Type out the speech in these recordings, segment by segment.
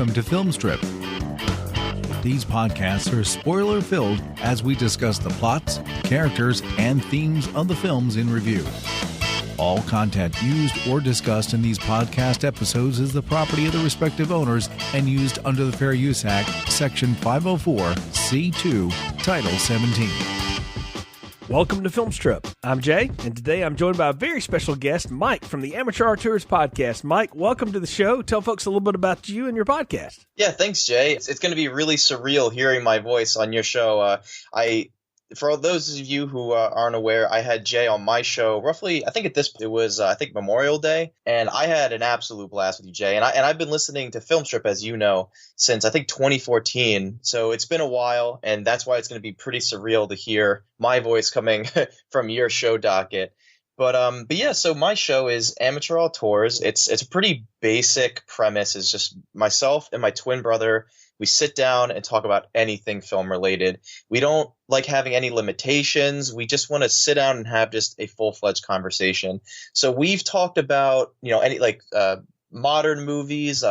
welcome to Film Strip. These podcasts are spoiler-filled as we discuss the plots, characters, and themes of the films in review. All content used or discussed in these podcast episodes is the property of the respective owners and used under the Fair Use Act, Section 504, C2, Title 17. Welcome to Film Strip. I'm Jay, and today I'm joined by a very special guest, Mike, from the Amateur Auteurs podcast. Mike, welcome to the show. Tell folks a little bit about you and your podcast. Yeah, thanks, Jay. It's going to be really surreal hearing my voice on your show. For those of you who aren't aware, I had Jay on my show roughly, I think it was Memorial Day, and I had an absolute blast with you, Jay. And I've been listening to Film Strip, as you know, since I think 2014. So it's been a while, and that's why it's going to be pretty surreal to hear my voice coming from your show docket. But yeah, so my show is Amateur Auteurs. It's a pretty basic premise. It's just myself and my twin brother. We sit down and talk about anything film related. We don't like having any limitations. We just want to sit down and have just a full-fledged conversation. So we've talked about, any modern movies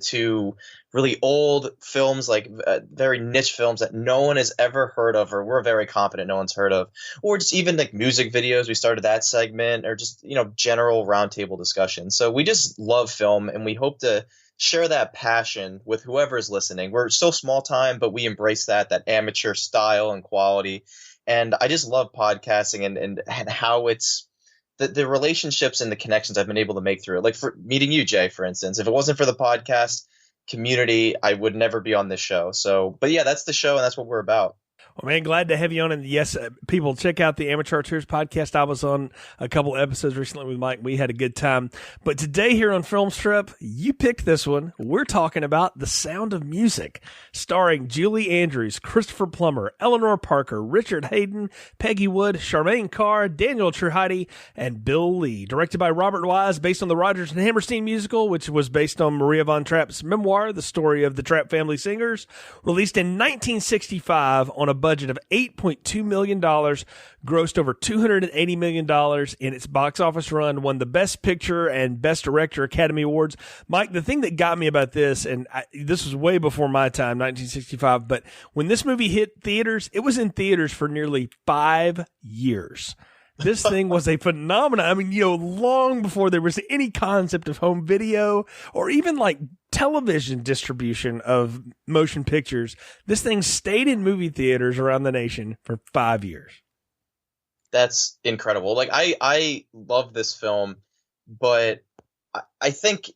to really old films, like very niche films that no one has ever heard of, or we're very confident no one's heard of, or just even like music videos. We started that segment, or just, general roundtable discussion. So we just love film, and we hope to share that passion with whoever is listening. We're still small time, but we embrace that amateur style and quality. And I just love podcasting and how it's the relationships and the connections I've been able to make through it. Like for meeting you, Jay, for instance, if it wasn't for the podcast community, I would never be on this show. So, but yeah, that's the show, and that's what we're about. Well, man, glad to have you on. And yes, people, check out the Amateur Auteurs podcast. I was on a couple episodes recently with Mike. We had a good time. But today here on Film Strip, you picked this one. We're talking about The Sound of Music, starring Julie Andrews, Christopher Plummer, Eleanor Parker, Richard Hayden, Peggy Wood, Charmaine Carr, Daniel Trujillo, and Bill Lee. Directed by Robert Wise, based on the Rodgers and Hammerstein musical, which was based on Maria von Trapp's memoir, The Story of the Trapp Family Singers. Released in 1965 on a budget of $8.2 million, grossed over $280 million in its box office run, won the Best Picture and Best Director Academy Awards. Mike, the thing that got me about this, and this was way before my time, 1965, but when this movie hit theaters, it was in theaters for nearly 5 years. This thing was a phenomenon. I mean, long before there was any concept of home video or even like television distribution of motion pictures, this thing stayed in movie theaters around the nation for 5 years. That's incredible. Like, I love this film, but I think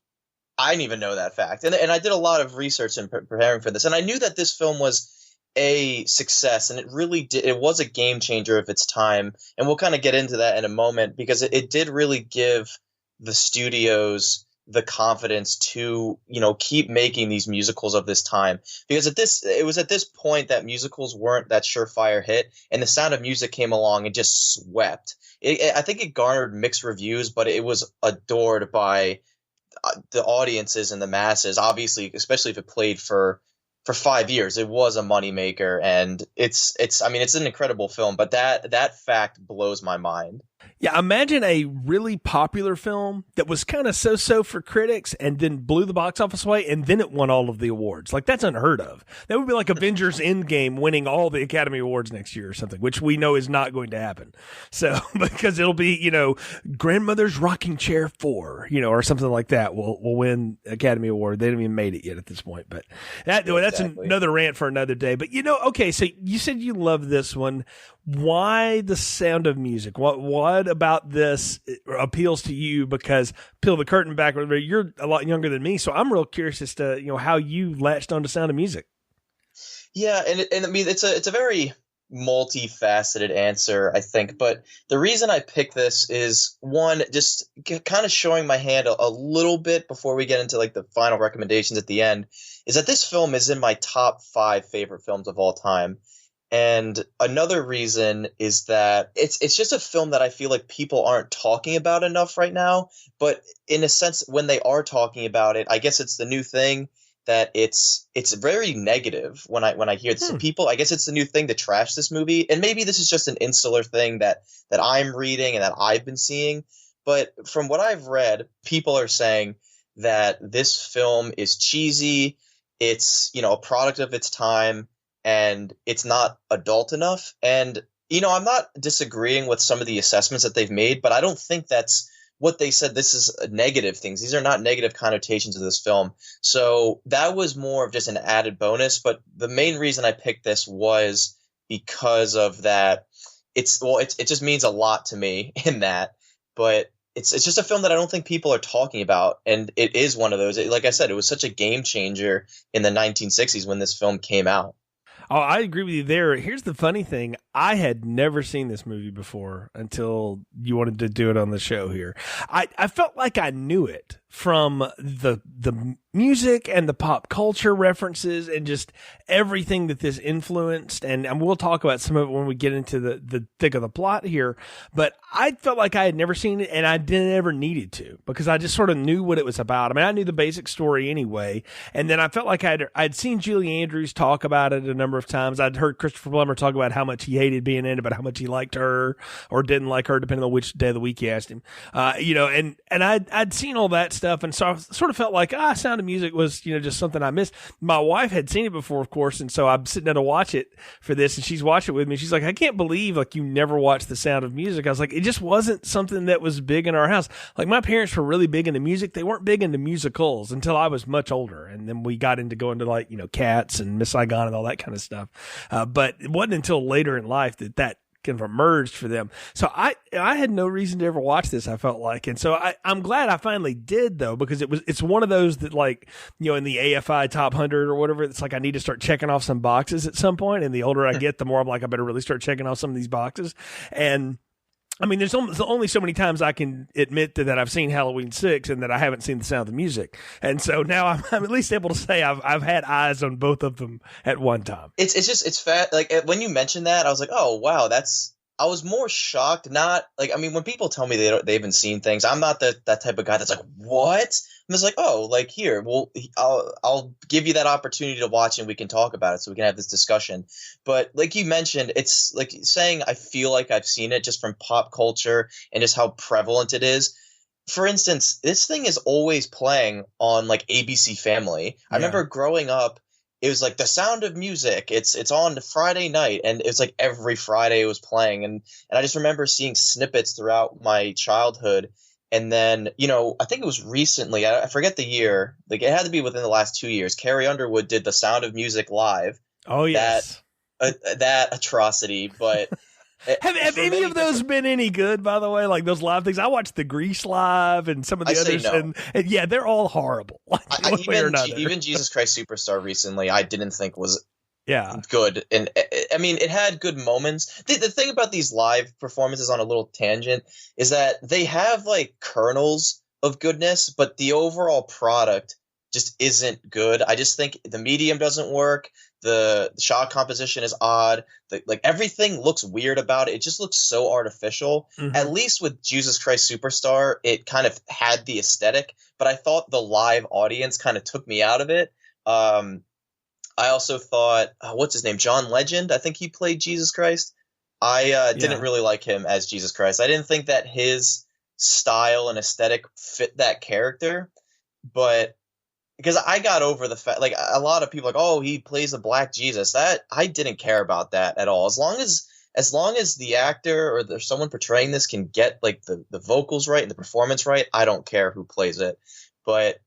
I didn't even know that fact. And I did a lot of research in preparing for this, and I knew that this film was a success, and it really did. It was a game changer of its time, and we'll kind of get into that in a moment, because it did really give the studios the confidence to keep making these musicals of this time, because it was at this point that musicals weren't that surefire hit, and The Sound of Music came along and just swept. I think it garnered mixed reviews, but it was adored by the audiences and the masses, obviously, especially if it played for 5 years. It was a moneymaker, and it's an incredible film, but that fact blows my mind. Yeah, imagine a really popular film that was kind of so-so for critics and then blew the box office away, and then it won all of the awards. Like, that's unheard of. That would be like Avengers Endgame winning all the Academy Awards next year or something, which we know is not going to happen. So, because it'll be, Grandmother's Rocking Chair 4, or something like that will win Academy Award. They haven't even made it yet at this point, but that's Exactly. Another rant for another day. But, okay, so you said you love this one. Why The Sound of Music? What about this appeals to you? Because peel the curtain back, you're a lot younger than me, so I'm real curious as to how you latched on to Sound of Music. Yeah, and I mean it's a very multifaceted answer, I think, but the reason I picked this is, one, just kind of showing my hand a little bit before we get into like the final recommendations at the end, is that this film is in my top 5 favorite films of all time. And another reason is that it's just a film that I feel like people aren't talking about enough right now. But in a sense, when they are talking about it, I guess it's the new thing that it's very negative when I hear this. People, I guess it's the new thing to trash this movie. And maybe this is just an insular thing that I'm reading and that I've been seeing. But from what I've read, people are saying that this film is cheesy, it's, a product of its time, and it's not adult enough. And, I'm not disagreeing with some of the assessments that they've made, but I don't think that's what they said. This is negative things. These are not negative connotations of this film. So that was more of just an added bonus. But the main reason I picked this was because of that. It just means a lot to me in that. But it's just a film that I don't think people are talking about. And it is one of those. Like I said, it was such a game changer in the 1960s when this film came out. Oh, I agree with you there. Here's the funny thing. I had never seen this movie before until you wanted to do it on the show here. I felt like I knew it from the music and the pop culture references and just everything that this influenced. And we'll talk about some of it when we get into the thick of the plot here. But I felt like I had never seen it, and I didn't ever needed to, because I just sort of knew what it was about. I mean, I knew the basic story anyway. And then I felt like I'd seen Julie Andrews talk about it a number of times. I'd heard Christopher Plummer talk about how much he hated being in it, but how much he liked her or didn't like her, depending on which day of the week you asked him. And I'd seen all that stuff. And so I sort of felt like, Sound of Music was, just something I missed. My wife had seen it before, of course. And so I'm sitting there to watch it for this, and she's watching it with me. She's like, I can't believe you never watched The Sound of Music. I was like, it just wasn't something that was big in our house. Like, my parents were really big into music. They weren't big into musicals until I was much older. And then we got into going to Cats and Miss Saigon and all that kind of stuff. But it wasn't until later in life that kind of emerged for them. So I had no reason to ever watch this, I felt like. And so I'm glad I finally did, though, because it's one of those that, in the AFI top 100 or whatever, it's like I need to start checking off some boxes at some point. And the older I get, the more I'm like, I better really start checking off some of these boxes. And I mean, there's only so many times I can admit that I've seen Halloween 6 and that I haven't seen The Sound of Music. And so now I'm at least able to say I've had eyes on both of them at one time. It's fat. Like, when you mentioned that, I was like, oh, wow, I was more shocked. Not when people tell me they haven't seen things, I'm not that type of guy that's like, what? I'm just like, oh, here, well, I'll give you that opportunity to watch and we can talk about it so we can have this discussion. But like you mentioned, it's like saying I feel like I've seen it just from pop culture and just how prevalent it is. For instance, this thing is always playing on ABC Family. I remember growing up, it was The Sound of Music. It's on Friday night, and it's every Friday it was playing. And I just remember seeing snippets throughout my childhood. And then, I think it was recently, I forget the year, it had to be within the last 2 years. Carrie Underwood did The Sound of Music live. Oh, yes. That atrocity, but... Have any of those been any good, by the way? Those live things? I watched the Grease live and some of the others. No. And yeah, they're all horrible. Even Jesus Christ Superstar recently, I didn't think was good. And I mean, it had good moments. The thing about these live performances, on a little tangent, is that they have kernels of goodness, but the overall product just isn't good. I just think the medium doesn't work. The shot composition is odd. Everything looks weird about it. It just looks so artificial. Mm-hmm. At least with Jesus Christ Superstar, it kind of had the aesthetic, but I thought the live audience kind of took me out of it. I also thought, what's his name? John Legend. I think he played Jesus Christ. I didn't really like him as Jesus Christ. I didn't think that his style and aesthetic fit that character, but because I got over the fact, a lot of people oh, he plays a black Jesus. That I didn't care about that at all. As long as the actor or there's someone portraying this can get the vocals right and the performance right, I don't care who plays it. But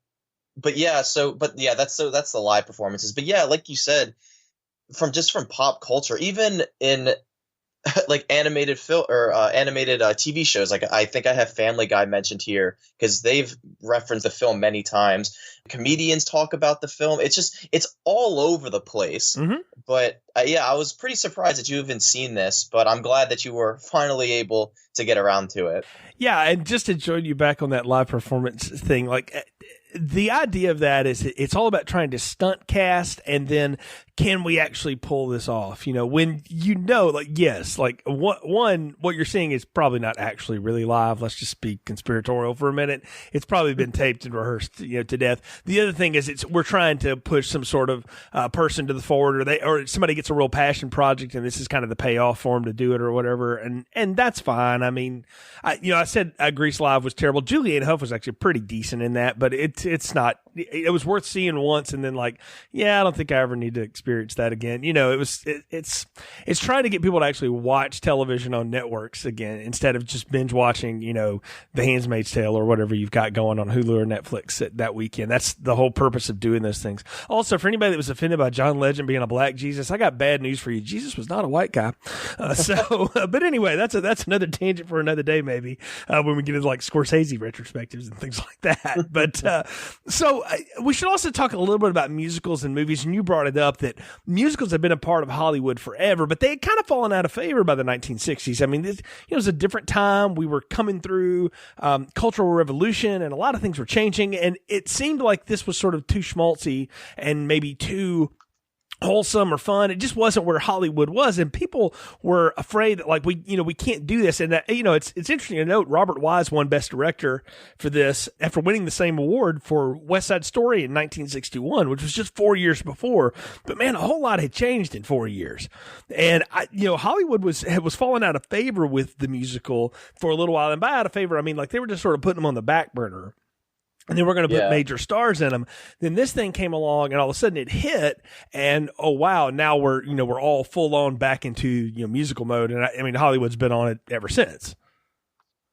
that's the live performances. But yeah, like you said, from pop culture, even in animated film or animated TV shows. I think I have Family Guy mentioned here because they've referenced the film many times. Comedians talk about the film. It's all over the place. Mm-hmm. But I was pretty surprised that you haven't seen this, but I'm glad that you were finally able to get around to it. Yeah, and just to join you back on that live performance thing, the idea of that is it's all about trying to stunt cast, and then can we actually pull this off? When yes, what you're seeing is probably not actually really live. Let's just be conspiratorial for a minute. It's probably been taped and rehearsed, to death. The other thing is we're trying to push some sort of person to the forward, or somebody gets it's a real passion project, and this is kind of the payoff for him to do it or whatever, and that's fine. I mean, I said Grease Live was terrible. Julianne Hough was actually pretty decent in that, but it's not. It was worth seeing once, and then like, yeah, I don't think I ever need to experience that again. It's trying to get people to actually watch television on networks again instead of just binge watching, The Handmaid's Tale or whatever you've got going on Hulu or Netflix that weekend. That's the whole purpose of doing those things. Also, for anybody that was offended by John Legend being a black Jesus, I got bad news for you. Jesus was not a white guy. But anyway, that's another tangent for another day, maybe, when we get into like Scorsese retrospectives and things like that. But we should also talk a little bit about musicals and movies. And you brought it up that musicals have been a part of Hollywood forever, but they had kind of fallen out of favor by the 1960s. I mean, it was a different time. We were coming through Cultural Revolution, and a lot of things were changing. And it seemed like this was sort of too schmaltzy and maybe too wholesome or fun. It just wasn't where Hollywood was, and people were afraid that like we can't do this. And that, it's interesting to note Robert Wise won Best Director for this after winning the same award for West Side Story in 1961, which was just 4 years before. But man, a whole lot had changed in 4 years, and Hollywood was falling out of favor with the musical for a little while. And by out of favor, I mean like they were just sort of putting them on the back burner. And then we're going to put major stars in them. Then this thing came along, and all of a sudden it hit. And oh wow, now we're all full on back into musical mode. And I mean Hollywood's been on it ever since.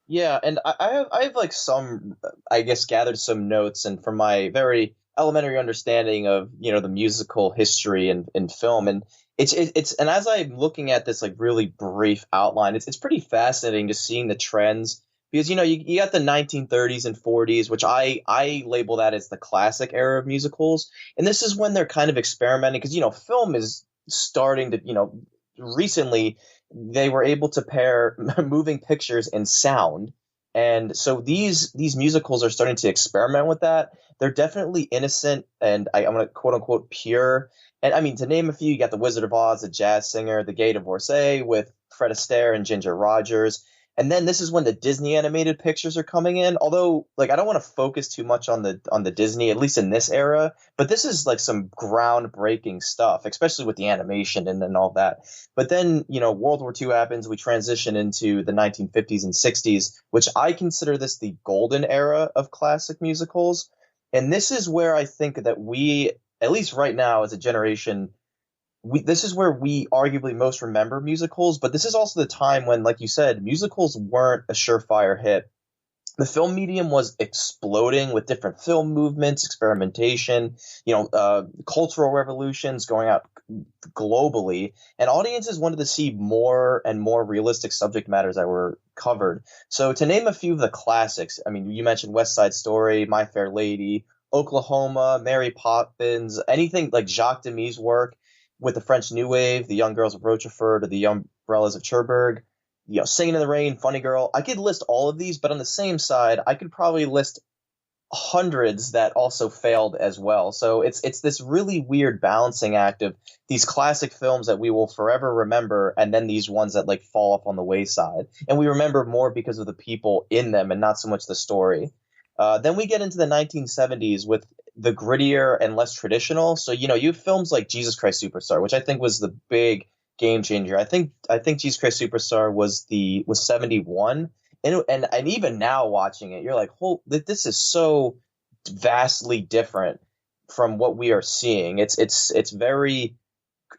Yeah, and I've like some, I guess, gathered some notes, and from my very elementary understanding of the musical history and film, and it's and as I'm looking at this like really brief outline, it's pretty fascinating just seeing the trends. Because, you got the 1930s and 40s, which I label that as the classic era of musicals. And this is when they're kind of experimenting because, film is starting to, recently they were able to pair moving pictures and sound. And so these musicals are starting to experiment with that. They're definitely innocent and I'm going to quote unquote pure. And I mean, to name a few, you got The Wizard of Oz, The Jazz Singer, The Gay Divorcee with Fred Astaire and Ginger Rogers. And then this is when the Disney animated pictures are coming in. Although, like, I don't want to focus too much on the Disney, at least in this era. But this is like some groundbreaking stuff, especially with the animation and all that. But then, World War II happens. We transition into the 1950s and 60s, which I consider this the golden era of classic musicals. And this is where I think that we, at least right now as a generation, this is where we arguably most remember musicals, but this is also the time when, like you said, musicals weren't a surefire hit. The film medium was exploding with different film movements, experimentation, cultural revolutions going out globally, and audiences wanted to see more and more realistic subject matters that were covered. So to name a few of the classics, I mean, you mentioned West Side Story, My Fair Lady, Oklahoma, Mary Poppins, anything like Jacques Demy's work, with the French New Wave, the Young Girls of Rochefort, or the Umbrellas of Cherbourg, Singing in the Rain, Funny Girl. I could list all of these, but on the same side, I could probably list hundreds that also failed as well. So it's this really weird balancing act of these classic films that we will forever remember, and then these ones that like fall up on the wayside. And we remember more because of the people in them and not so much the story. Then we get into the 1970s with the grittier and less traditional. So, you have films like Jesus Christ Superstar, which I think was the big game changer. I think Jesus Christ Superstar was 71. And even now watching it, you're like, this is so vastly different from what we are seeing. It's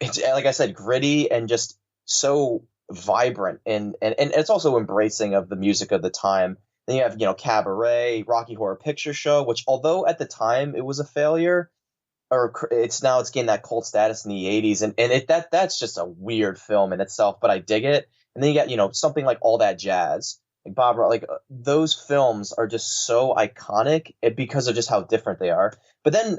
like I said, gritty and just so vibrant and it's also embracing of the music of the time. Then you have, Cabaret, Rocky Horror Picture Show, which although at the time it was a failure, or it's gained that cult status in the 80s. And that's just a weird film in itself, but I dig it. And then you got, something like All That Jazz, like Bob Ross, like those films are just so iconic because of just how different they are. But then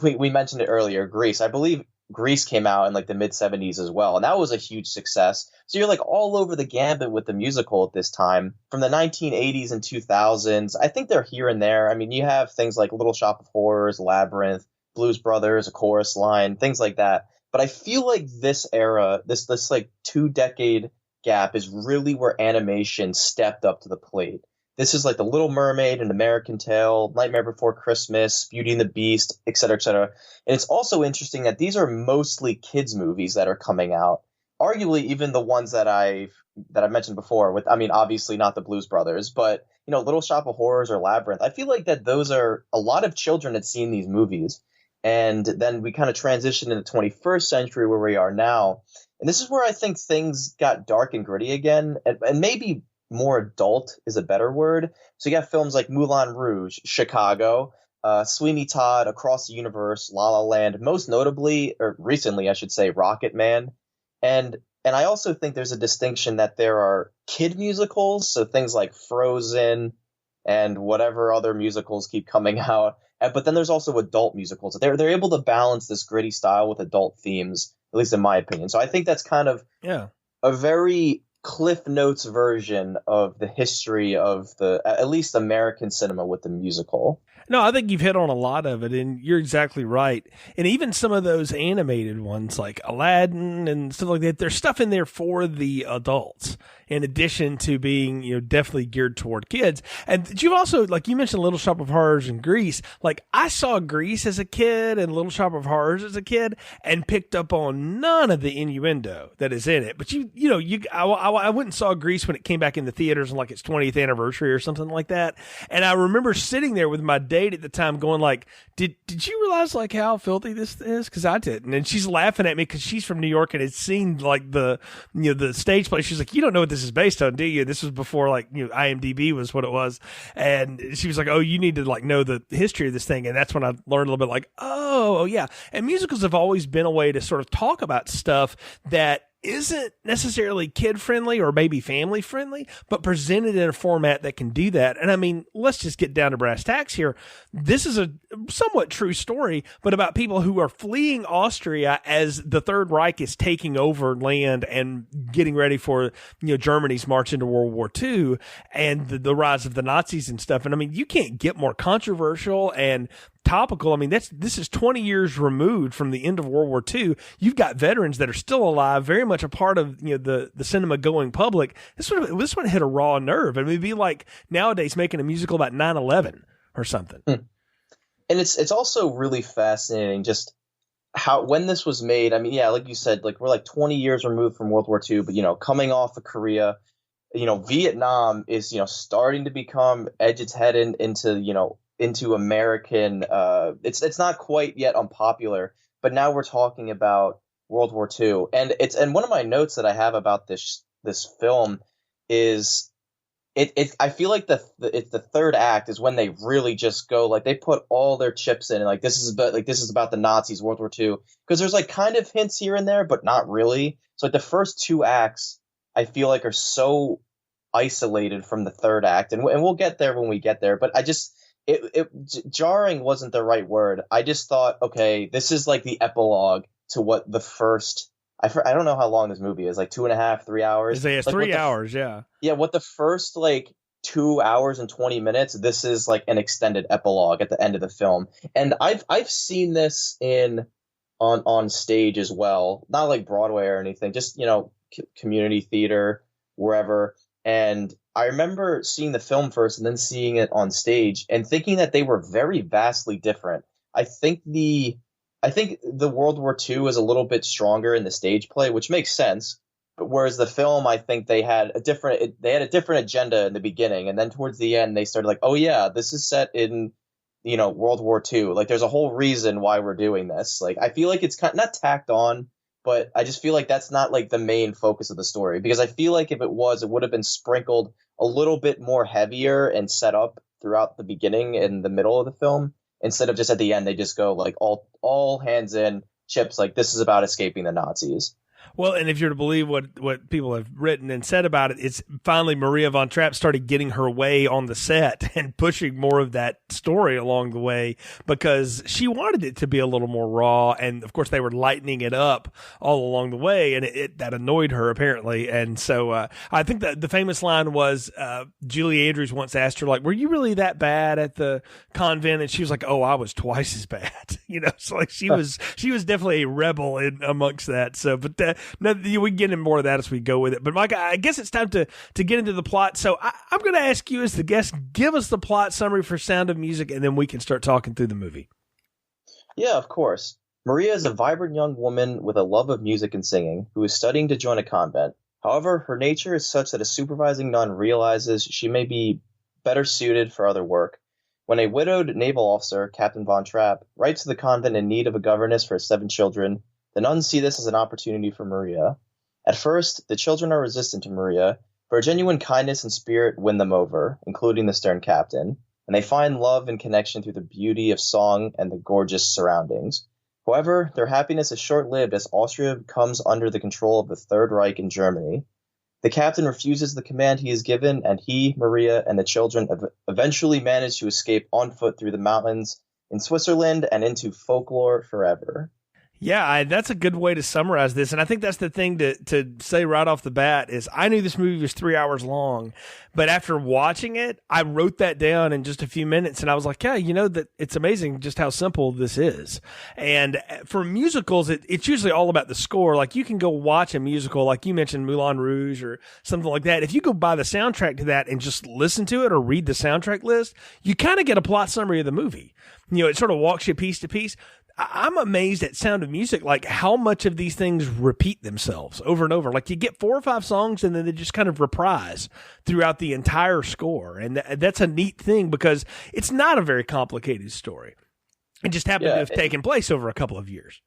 we mentioned it earlier, Grease. I believe Grease came out in like the mid 70s as well. And that was a huge success. So you're like all over the gambit with the musical at this time from the 1980s and 2000s. I think they're here and there. I mean, you have things like Little Shop of Horrors, Labyrinth, Blues Brothers, A Chorus Line, things like that. But I feel like this era, this like 2-decade gap is really where animation stepped up to the plate. this is like The Little Mermaid, An American Tale, Nightmare Before Christmas, Beauty and the Beast, et cetera, et cetera. And it's also interesting that these are mostly kids movies that are coming out. Arguably, even the ones that I mentioned before, with, I mean, obviously not the Blues Brothers, but Little Shop of Horrors or Labyrinth. I feel like that those are a lot of children had seen these movies, and then we kind of transitioned into the 21st century where we are now, and this is where I think things got dark and gritty again, and maybe more adult is a better word. So you got films like Moulin Rouge, Chicago, Sweeney Todd, Across the Universe, La La Land, most notably, or recently, I should say, Rocket Man. And I also think there's a distinction that there are kid musicals, so things like Frozen and whatever other musicals keep coming out. But then there's also adult musicals. They're able to balance this gritty style with adult themes, at least in my opinion. So I think that's kind of a very Cliff Notes version of the history of at least American cinema with the musical. No, I think you've hit on a lot of it, and you're exactly right. And even some of those animated ones like Aladdin and stuff like that, there's stuff in there for the adults, in addition to being, definitely geared toward kids. And you've also, like you mentioned, Little Shop of Horrors and Grease. Like, I saw Grease as a kid and Little Shop of Horrors as a kid and picked up on none of the innuendo that is in it. But I went and saw Grease when it came back in the theaters on like its 20th anniversary or something like that. And I remember sitting there with my date at the time going like, did you realize like how filthy this is? Because I didn't. And she's laughing at me because she's from New York and had seen like the stage play. She's like, you don't know what this is based on, do you? This was before like, IMDb was what it was. And she was like, oh, you need to like know the history of this thing. And that's when I learned a little bit like, oh yeah. And musicals have always been a way to sort of talk about stuff that isn't necessarily kid friendly or maybe family friendly, but presented in a format that can do that. And I mean, let's just get down to brass tacks here. This is a somewhat true story, but about people who are fleeing Austria as the Third Reich is taking over land and getting ready for, Germany's march into World War II and the rise of the Nazis and stuff. And I mean, you can't get more controversial and topical. I mean, this is 20 years removed from the end of World War II. You've got veterans that are still alive, very much a part of the cinema going public. This one hit a raw nerve. I mean, it'd be like nowadays making a musical about 9/11 or something. And it's also really fascinating just how, when this was made. I mean, yeah, like you said, like we're like 20 years removed from World War II, but coming off of Korea, Vietnam is starting to become edge its head into American, it's not quite yet unpopular, but now we're talking about World War II. And one of my notes that I have about this film is I feel like the third act is when they really just go, like, they put all their chips in, and like this is about the Nazis, World War II, because there's like kind of hints here and there, but not really. So like the first two acts I feel like are so isolated from the third act, and we'll get there when we get there, but jarring wasn't the right word. I just thought, okay, this is like the epilogue to what the first, I don't know how long this movie is, like 2.5, 3 hours. It's like 3 hours, yeah. Yeah, what the first like 2 hours and 20 minutes, this is like an extended epilogue at the end of the film. And I've seen this on stage as well, not like Broadway or anything, just community theater, wherever. And I remember seeing the film first and then seeing it on stage and thinking that they were very vastly different. I think the World War II is a little bit stronger in the stage play, which makes sense. But whereas the film, I think they had a different agenda in the beginning, and then towards the end they started like, oh yeah, this is set in World War II. Like there's a whole reason why we're doing this. Like I feel like it's kind of not tacked on, but I just feel like that's not like the main focus of the story, because I feel like if it was, it would have been sprinkled a little bit more heavier and set up throughout the beginning and the middle of the film, instead of just at the end they just go like all hands in, chips, like this is about escaping the Nazis. Well, and if you're to believe what people have written and said about it, it's finally Maria von Trapp started getting her way on the set and pushing more of that story along the way, because she wanted it to be a little more raw. And of course they were lightening it up all along the way, and that annoyed her apparently. And so I think that the famous line was Julie Andrews once asked her, like, were you really that bad at the convent? And she was like, oh, I was twice as bad. So like she was definitely a rebel amongst that. So, but no, we can get into more of that as we go with it. But Mike, I guess it's time to get into the plot. So I'm going to ask you as the guest, give us the plot summary for Sound of Music, and then we can start talking through the movie. Yeah, of course. Maria is a vibrant young woman with a love of music and singing who is studying to join a convent. However, her nature is such that a supervising nun realizes she may be better suited for other work. When a widowed naval officer, Captain Von Trapp, writes to the convent in need of a governess for his 7 children, the nuns see this as an opportunity for Maria. At first, the children are resistant to Maria, but her genuine kindness and spirit win them over, including the stern captain, and they find love and connection through the beauty of song and the gorgeous surroundings. However, their happiness is short-lived as Austria comes under the control of the Third Reich in Germany. The captain refuses the command he is given, and he, Maria, and the children eventually manage to escape on foot through the mountains in Switzerland and into folklore forever. Yeah, that's a good way to summarize this. And I think that's the thing to say right off the bat is I knew this movie was 3 hours long, but after watching it, I wrote that down in just a few minutes and I was like, yeah, that it's amazing just how simple this is. And for musicals, it's usually all about the score. Like you can go watch a musical, like you mentioned Moulin Rouge or something like that. If you go buy the soundtrack to that and just listen to it or read the soundtrack list, you kind of get a plot summary of the movie. It sort of walks you piece to piece. I'm amazed at Sound of Music, like how much of these things repeat themselves over and over. Like you get 4 or 5 songs and then they just kind of reprise throughout the entire score. And that's a neat thing because it's not a very complicated story. It just happened to have taken place over a couple of years.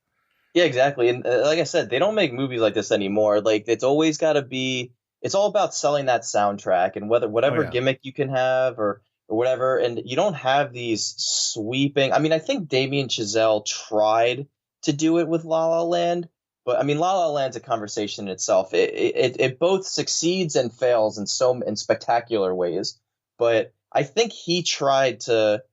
Yeah, exactly. And like I said, they don't make movies like this anymore. Like it's always got to be, it's all about selling that soundtrack and whatever gimmick you can have or whatever, and you don't have these sweeping. I mean, I think Damien Chazelle tried to do it with La La Land, but I mean, La La Land's a conversation in itself. It both succeeds and fails in spectacular ways. But I think he tried to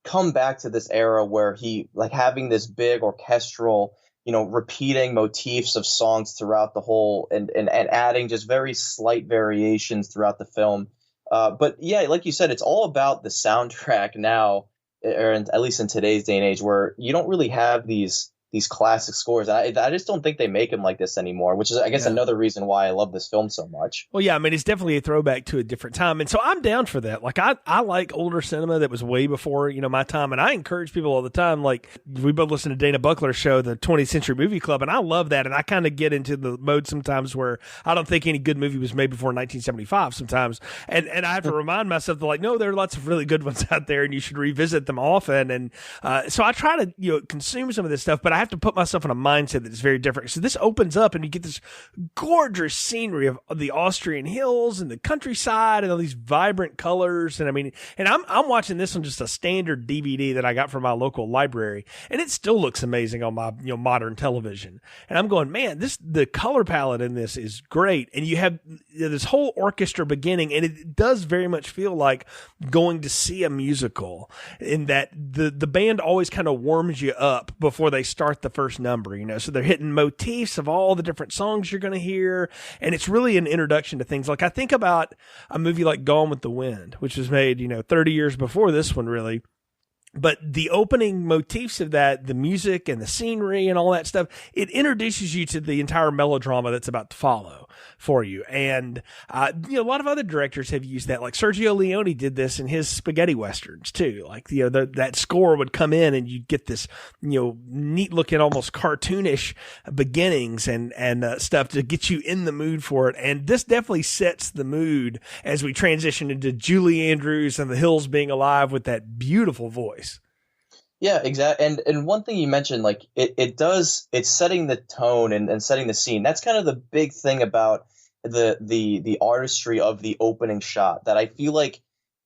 come back to this era where he like having this big orchestral, repeating motifs of songs throughout the whole, and adding just very slight variations throughout the film. But yeah, like you said, it's all about the soundtrack now, or at least in today's day and age, where you don't really have these classic scores. I just don't think they make them like this anymore, which is, I guess, another reason why I love this film so much. Well, yeah, I mean, it's definitely a throwback to a different time. And so I'm down for that. Like, I like older cinema that was way before, my time. And I encourage people all the time. Like, we both listen to Dana Buckler's show, the 20th Century Movie Club, and I love that. And I kind of get into the mode sometimes where I don't think any good movie was made before 1975 sometimes. And I have to remind myself that, like, no, there are lots of really good ones out there and you should revisit them often. And so I try to, consume some of this stuff, but I have to put myself in a mindset that is very different. So this opens up and you get this gorgeous scenery of the Austrian hills and the countryside and all these vibrant colors. And I mean, and I'm watching this on just a standard DVD that I got from my local library, and it still looks amazing on my modern television. And I'm going, man, the color palette in this is great. And you have this whole orchestra beginning, and it does very much feel like going to see a musical in that the band always kind of warms you up before they start the first number, so they're hitting motifs of all the different songs you're going to hear. And it's really an introduction to things. Like I think about a movie like Gone with the Wind, which was made, 30 years before this one really. But the opening motifs of that, the music and the scenery and all that stuff, it introduces you to the entire melodrama that's about to follow for you. And, a lot of other directors have used that. Like Sergio Leone did this in his spaghetti westerns too. Like, that score would come in and you'd get this, neat looking, almost cartoonish beginnings and stuff to get you in the mood for it. And this definitely sets the mood as we transition into Julie Andrews and The Hills Being Alive with that beautiful voice. Yeah, exactly. And one thing you mentioned, like it's setting the tone and setting the scene. That's kind of the big thing about the artistry of the opening shot that I feel like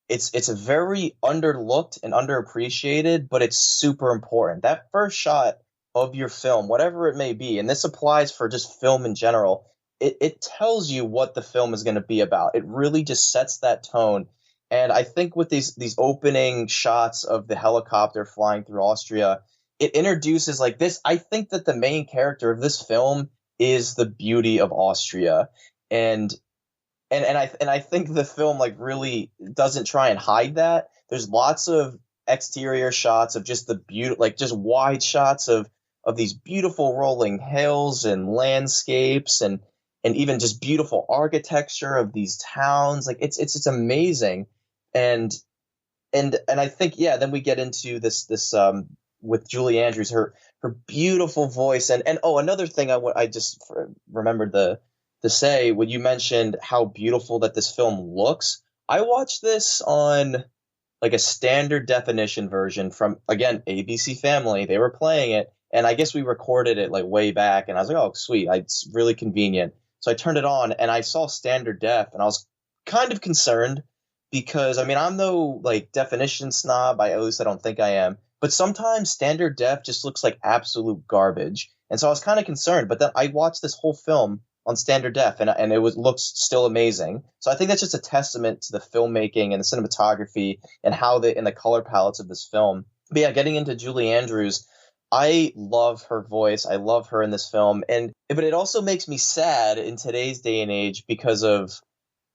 it's a very underlooked and underappreciated, but it's super important. That first shot of your film, whatever it may be, and this applies for just film in general, it tells you what the film is going to be about. It really just sets that tone. And I think with these opening shots of the helicopter flying through Austria, it introduces like this. I think that the main character of this film is the beauty of Austria. And I think the film like really doesn't try and hide that. There's lots of exterior shots of just the beauty, like just wide shots of of these beautiful rolling hills and landscapes and even just beautiful architecture of these towns. Like it's amazing. And I think, yeah, then we get into this with Julie Andrews, her beautiful voice. And oh, another thing I just remembered to say, when you mentioned how beautiful that this film looks, I watched this on like a standard definition version from, again, ABC Family. They were playing it, and I guess we recorded it like way back, and I was like, oh, sweet, it's really convenient. So I turned it on and I saw standard def, and I was kind of concerned because, I mean, I'm no like definition snob. At least I don't think I am. But sometimes standard def just looks like absolute garbage. And so I was kind of concerned. But then I watched this whole film on standard def, and it looks still amazing. So I think that's just a testament to the filmmaking and the cinematography and how and the color palettes of this film. But yeah, getting into Julie Andrews, I love her voice. I love her in this film. But it also makes me sad in today's day and age because of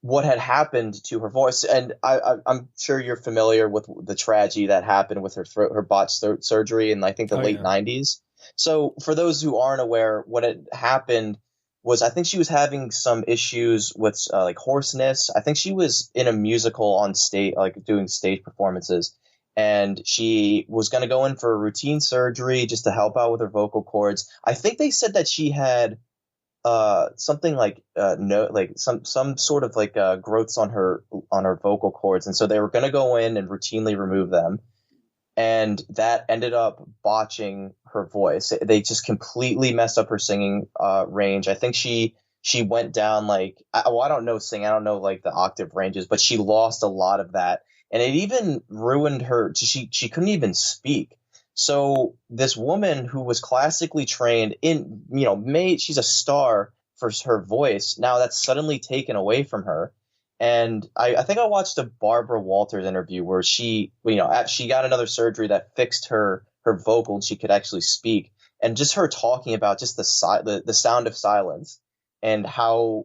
what had happened to her voice. And I'm sure you're familiar with the tragedy that happened with her botched surgery in, I think, the late 90s. So for those who aren't aware, what had happened was, I think she was having some issues with like hoarseness. I think she was in a musical on stage, like doing stage performances. And she was going to go in for a routine surgery just to help out with her vocal cords. I think they said that she had something like some sort of like growths on her vocal cords, and so they were going to go in and routinely remove them, and that ended up botching her voice. They just completely messed up her singing range. I think she went down like, I don't know singing, I don't know like the octave ranges, but she lost a lot of that. And it even ruined her. She couldn't even speak. So this woman who was classically trained in, she's a star for her voice. Now that's suddenly taken away from her. And I think I watched a Barbara Walters interview where she got another surgery that fixed her vocal and she could actually speak. And just her talking about just the sound of silence and how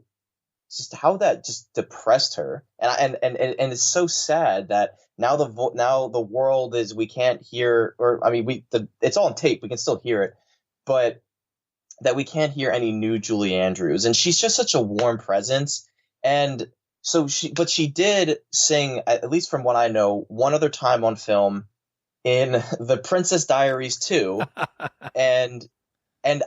that just depressed her, and it's so sad that now the world is, we can't hear, or I mean it's all on tape, we can still hear it, but that we can't hear any new Julie Andrews, and she's just such a warm presence. And so she did sing, at least from what I know, one other time on film in The Princess Diaries 2, and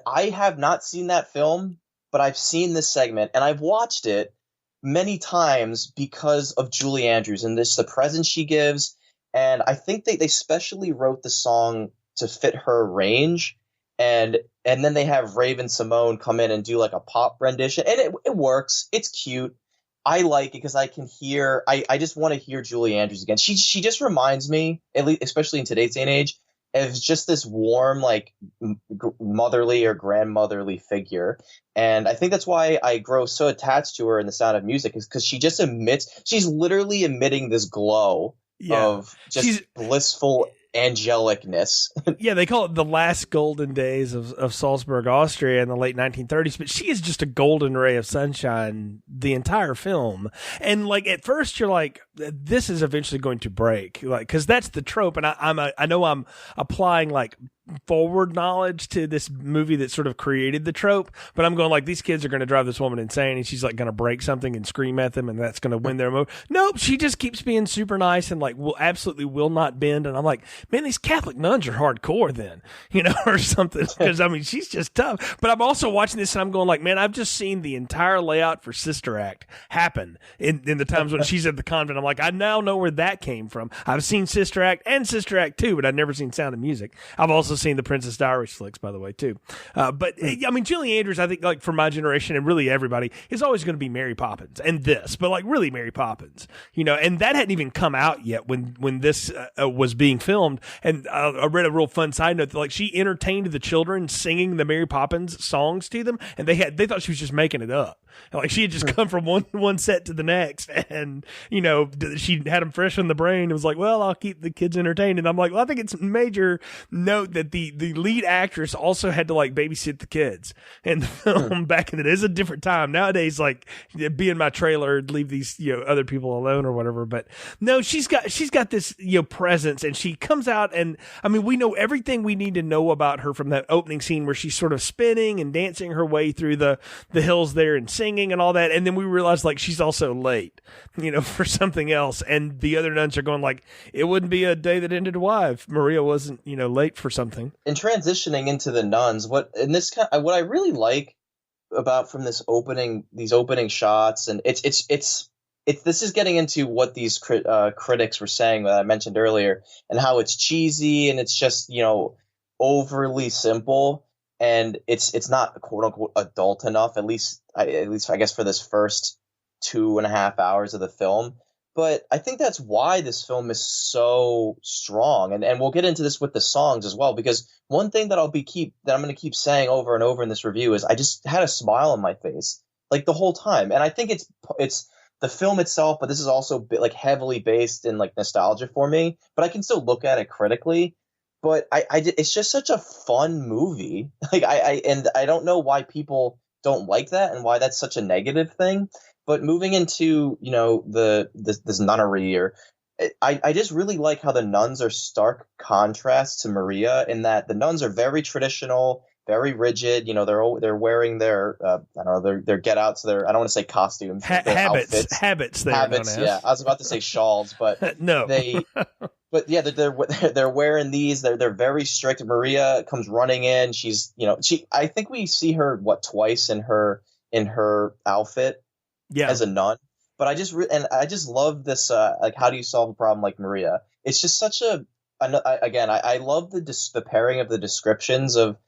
I have not seen that film, but I've seen this segment and I've watched it many times because of Julie Andrews and the presence she gives. And I think they specially wrote the song to fit her range. And then they have Raven Simone come in and do like a pop rendition, and it works. It's cute. I like it because I can hear, I just want to hear Julie Andrews again. She just reminds me, at least, especially in today's day and age, of just this warm, like motherly or grandmotherly figure. And I think that's why I grow so attached to her in The Sound of Music, is because she's literally emitting this glow of just blissful angelicness. Yeah, they call it the last golden days of Salzburg, Austria in the late 1930s, but she is just a golden ray of sunshine the entire film. And like at first you're like, this is eventually going to break, like, because that's the trope. And I know I'm applying like forward knowledge to this movie that sort of created the trope, but I'm going like, these kids are going to drive this woman insane and she's like going to break something and scream at them and that's going to win their emotion. Nope, she just keeps being super nice and like will not bend. And I'm like, man, these Catholic nuns are hardcore then, or something, because I mean she's just tough. But I'm also watching this and I'm going like, man, I've just seen the entire layout for Sister Act happen in the times when she's at the convent. I'm like, I now know where that came from. I've seen Sister Act and Sister Act 2, but I've never seen Sound of Music. I've also seen the Princess Diaries flicks, by the way, too. But I mean, Julie Andrews, I think, like for my generation and really everybody, is always going to be Mary Poppins and this, but like really Mary Poppins, and that hadn't even come out yet when this was being filmed. And I read a real fun side note that like she entertained the children singing the Mary Poppins songs to them, and they thought she was just making it up. Like she had just come from one set to the next, and she had them fresh on the brain. It was like, well, I'll keep the kids entertained. And I'm like, well, I think it's major note that the lead actress also had to like babysit the kids in the film back in the day. It's a different time nowadays. Like be in my trailer, leave these other people alone or whatever. But no, she's got this presence, and she comes out, and I mean, we know everything we need to know about her from that opening scene where she's sort of spinning and dancing her way through the hills there and singing and all that. And then we realize like she's also late, for something else. And the other nuns are going like, it wouldn't be a day that ended well if Maria wasn't, late for something. In transitioning into the nuns, what I really like about from these opening shots, and it's this is getting into what these critics were saying that I mentioned earlier, and how it's cheesy and it's just overly simple, and it's not quote unquote adult enough. At least I guess for this first 2.5 hours of the film. But I think that's why this film is so strong, and we'll get into this with the songs as well. Because one thing that I'm going to keep saying over and over in this review is I just had a smile on my face like the whole time, and I think it's the film itself, but this is also like heavily based in like nostalgia for me. But I can still look at it critically. But it's just such a fun movie. Like I don't know why people don't like that and why that's such a negative thing. But moving into this nunnery, or I just really like how the nuns are stark contrast to Maria, in that the nuns are very traditional, very rigid. They're wearing their their get outs, I don't want to say costumes, habits. Habits. Yeah, I was about to say shawls, but no. But yeah, they're wearing these. They're very strict. Maria comes running in. She's I think we see her twice in her outfit as a nun. But I just love this. Like, how do you solve a problem like Maria? It's just such I love the pairing of the descriptions of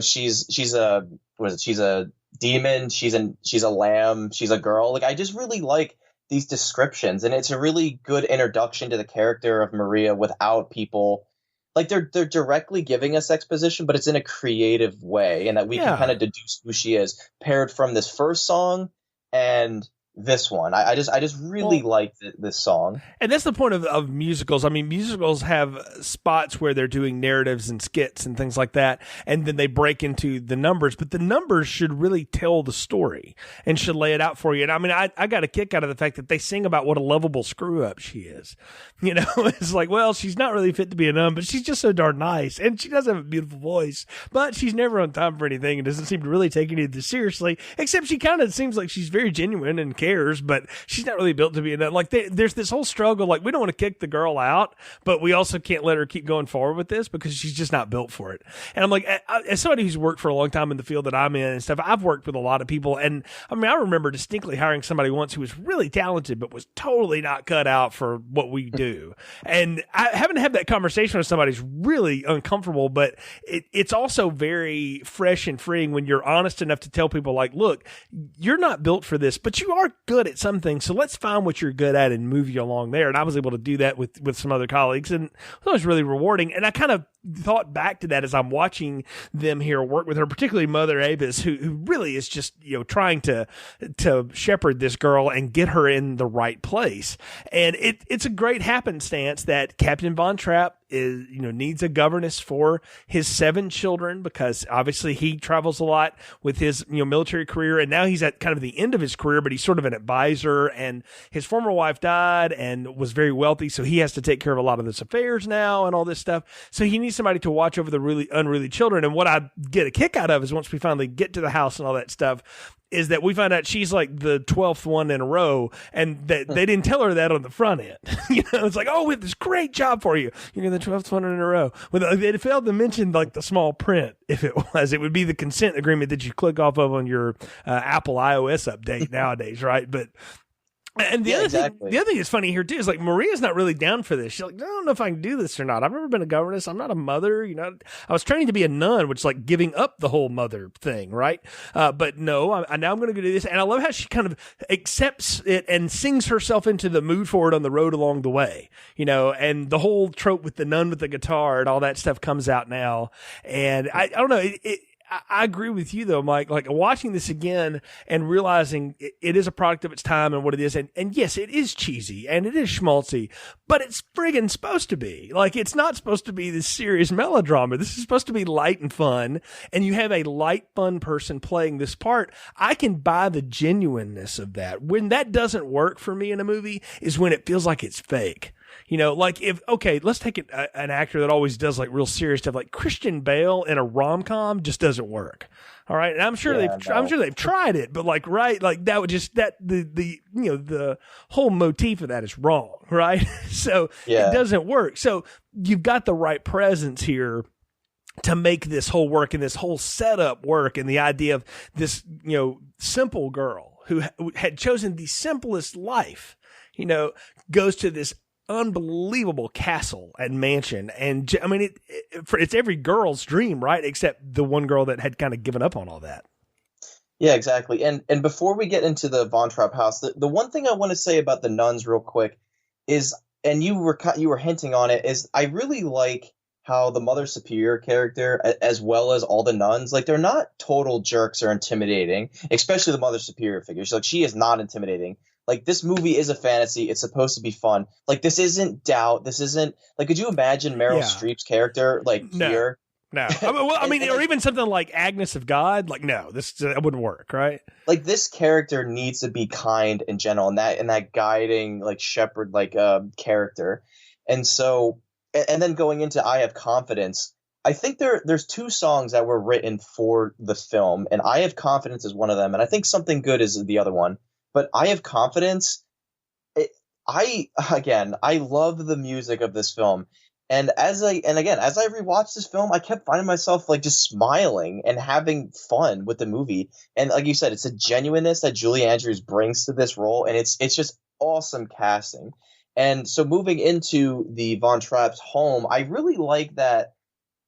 she's a demon, she's a lamb, she's a girl. Like, I just really like these descriptions, and it's a really good introduction to the character of Maria without people like they're directly giving us exposition, but it's in a creative way, and that we can kind of deduce who she is paired from this first song and this one. I just really like this song. And that's the point of musicals. I mean, musicals have spots where they're doing narratives and skits and things like that, and then they break into the numbers, but the numbers should really tell the story and should lay it out for you. And I mean, I got a kick out of the fact that they sing about what a lovable screw up she is. It's like, well, she's not really fit to be a nun, but she's just so darn nice, and she does have a beautiful voice, but she's never on time for anything and doesn't seem to really take anything seriously, except she kind of seems like she's very genuine and cares, but she's not really built to be a nun. Like, there's this whole struggle, like, we don't want to kick the girl out, but we also can't let her keep going forward with this because she's just not built for it. And I'm like, as somebody who's worked for a long time in the field that I'm in and stuff, I've worked with a lot of people, and I mean, I remember distinctly hiring somebody once who was really talented but was totally not cut out for what we do. And having to have that conversation with somebody is really uncomfortable, but it's also very fresh and freeing when you're honest enough to tell people, like, look, you're not built for this, but you are good at some things, so let's find what you're good at and move you along there. And I was able to do that with some other colleagues, and it was really rewarding. And I kind of thought back to that as I'm watching them here work with her, particularly Mother Avis, who really is just trying to shepherd this girl and get her in the right place. And it's a great happenstance that Captain Von Trapp is needs a governess for his 7 children, because obviously he travels a lot with his military career, and now he's at kind of the end of his career, but he's sort of an advisor, and his former wife died and was very wealthy, so he has to take care of a lot of this affairs now and all this stuff. So he needs somebody to watch over the really unruly children. And what I get a kick out of is once we finally get to the house and all that stuff, is that we find out she's like the 12th one in a row, and that they didn't tell her that on the front end. It's like, oh, we have this great job for you. You're the 12th one in a row. Well, they failed to mention like the small print. If it would be the consent agreement that you click off of on your Apple iOS update nowadays, right? But and the other thing that's funny here too is like Maria's not really down for this. She's like, I don't know if I can do this or not. I've never been a governess. I'm not a mother. I was training to be a nun, which is like giving up the whole mother thing, right? But no, now I'm going to go do this. And I love how she kind of accepts it and sings herself into the mood for it on the road along the way, and the whole trope with the nun with the guitar and all that stuff comes out now. And I don't know, I agree with you though, Mike. Like watching this again and realizing it is a product of its time and what it is. And yes, it is cheesy and it is schmaltzy, but it's friggin' supposed to be. Like it's not supposed to be this serious melodrama. This is supposed to be light and fun. And you have a light, fun person playing this part. I can buy the genuineness of that. When that doesn't work for me in a movie is when it feels like it's fake. You know, like let's take an actor that always does like real serious stuff, like Christian Bale in a rom-com just doesn't work. All right. And I'm sure they've tried it, but like, right. Like that would just, the whole motif of that is wrong. Right. So it doesn't work. So you've got the right presence here to make this whole work and this whole setup work. And the idea of this, simple girl who had chosen the simplest life, goes to this unbelievable castle and mansion. And I mean, it's every girl's dream, right? Except the one girl that had kind of given up on all that. Yeah, exactly. And before we get into the Von Trapp house, the one thing I want to say about the nuns real quick is, and you were hinting on it, is I really like how the Mother Superior character, as well as all the nuns, like they're not total jerks or intimidating, especially the Mother Superior figure. She is not intimidating. Like, this movie is a fantasy. It's supposed to be fun. Like, this isn't doubt. This isn't, like, could you imagine Meryl Streep's character, like, here? No. Or even something like Agnes of God. Like, no, that wouldn't work, right? Like, this character needs to be kind in general, and that guiding, like, shepherd, like, character. And so, and then going into I Have Confidence, I think there's two songs that were written for the film, and I Have Confidence is one of them, and I think Something Good is the other one. But I Have Confidence. I love the music of this film, and as I rewatched this film, I kept finding myself like just smiling and having fun with the movie. And like you said, it's a genuineness that Julie Andrews brings to this role, and it's just awesome casting. And so moving into the Von Trapp's home, I really like that.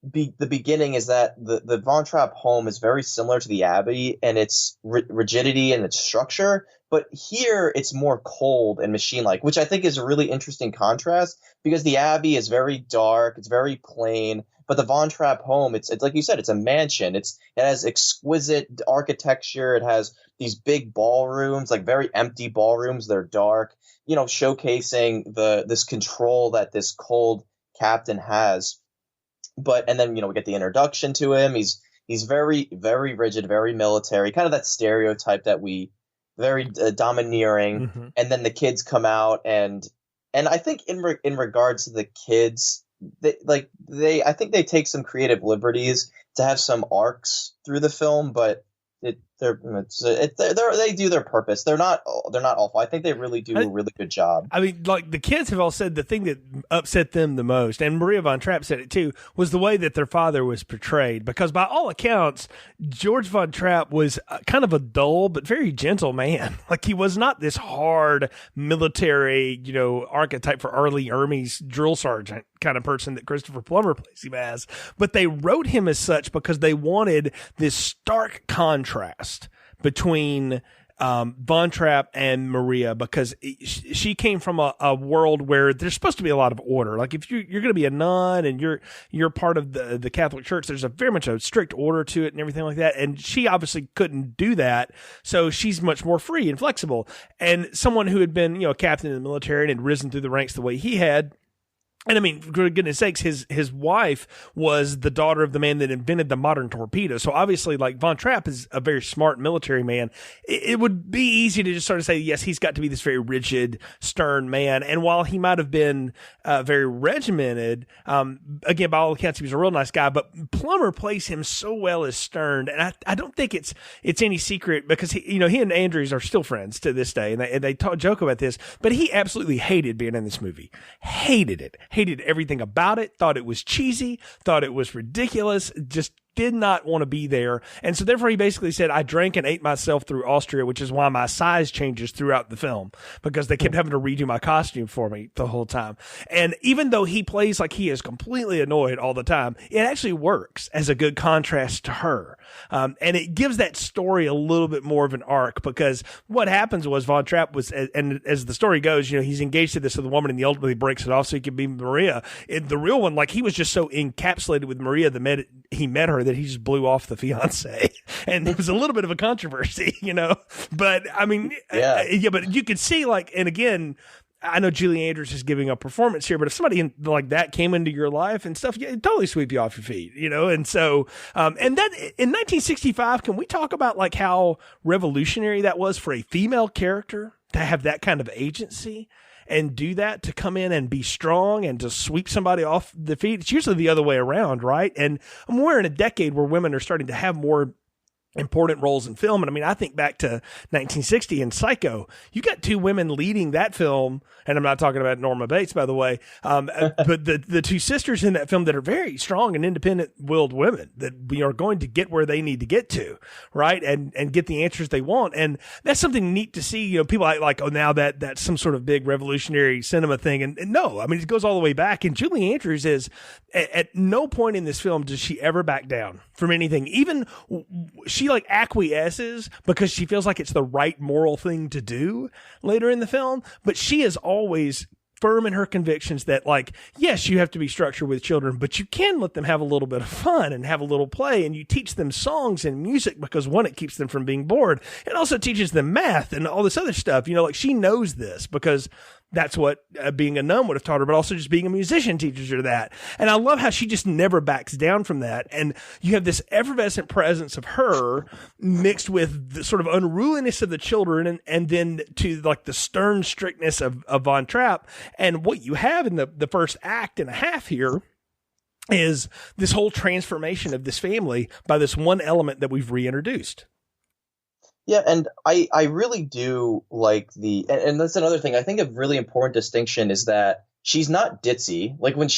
The beginning is that the Von Trapp home is very similar to the Abbey and its rigidity and its structure, but here it's more cold and machine-like, which I think is a really interesting contrast because the Abbey is very dark, it's very plain, but the Von Trapp home, it's like you said, it's a mansion. It has exquisite architecture. It has these big ballrooms, like very empty ballrooms. They're dark, showcasing this control that this cold captain has. And then, we get the introduction to him. He's very, very rigid, very military, kind of that stereotype that very domineering. Mm-hmm. And then the kids come out and I think in regards to the kids, I think they take some creative liberties to have some arcs through the film, but they do their purpose. They're not awful. I think they really do a really good job. I mean, like the kids have all said the thing that upset them the most, and Maria Von Trapp said it too, was the way that their father was portrayed. Because by all accounts, George Von Trapp was kind of a dull but very gentle man. Like he was not this hard military, archetype for Arlie Ermey's drill sergeant kind of person that Christopher Plummer plays him as. But they wrote him as such because they wanted this stark contrast between Von Trapp and Maria, because she came from a world where there's supposed to be a lot of order. Like if you're going to be a nun and you're part of the Catholic Church, there's very much a strict order to it and everything like that. And she obviously couldn't do that, so she's much more free and flexible. And someone who had been a captain in the military and had risen through the ranks the way he had. And I mean, for goodness sakes, his wife was the daughter of the man that invented the modern torpedo. So obviously, like, Von Trapp is a very smart military man. It would be easy to just sort of say, yes, he's got to be this very rigid, stern man. And while he might have been very regimented, again, by all accounts, he was a real nice guy. But Plummer plays him so well as stern, and I don't think it's any secret, because he and Andrews are still friends to this day, and they joke about this. But he absolutely hated being in this movie. Hated it. Hated everything about it, thought it was cheesy, thought it was ridiculous, just did not want to be there. And so therefore he basically said, I drank and ate myself through Austria, which is why my size changes throughout the film, because they kept having to redo my costume for me the whole time. And even though he plays like he is completely annoyed all the time, it actually works as a good contrast to her. And it gives that story a little bit more of an arc, because what happens was Von Trapp was, and as the story goes, he's engaged to this other woman and he ultimately breaks it off so he can be Maria. In the real one, like, he was just so encapsulated with Maria he met her, that he just blew off the fiance, and it was a little bit of a controversy, But I mean, but you could see and again, I know Julie Andrews is giving a performance here, but if somebody like that came into your life and stuff, it'd totally sweep you off your feet, And so, and that in 1965, can we talk about how revolutionary that was for a female character to have that kind of agency and do that, to come in and be strong and to sweep somebody off the feet? It's usually the other way around, right? And we're in a decade where women are starting to have more important roles in film. And I mean, I think back to 1960 and Psycho. You got two women leading that film, and I'm not talking about Norma Bates, by the way, but the two sisters in that film that are very strong and independent-willed women that are going to get where they need to get to, right? And get the answers they want. And that's something neat to see. People like, oh, now that's some sort of big revolutionary cinema thing. And no, I mean, it goes all the way back. And Julie Andrews is, at no point in this film does she ever back down from anything. Even she acquiesces because she feels like it's the right moral thing to do later in the film, but she is always firm in her convictions that yes, you have to be structured with children, but you can let them have a little bit of fun and have a little play, and you teach them songs and music because one, it keeps them from being bored. It also teaches them math and all this other stuff. She knows this because that's what being a nun would have taught her, but also just being a musician teaches her that. And I love how she just never backs down from that. And you have this effervescent presence of her mixed with the sort of unruliness of the children, and then to the stern strictness of Von Trapp. And what you have in the first act and a half here is this whole transformation of this family by this one element that we've reintroduced. Yeah, and I really do like and that's another thing. I think a really important distinction is that she's not ditzy. When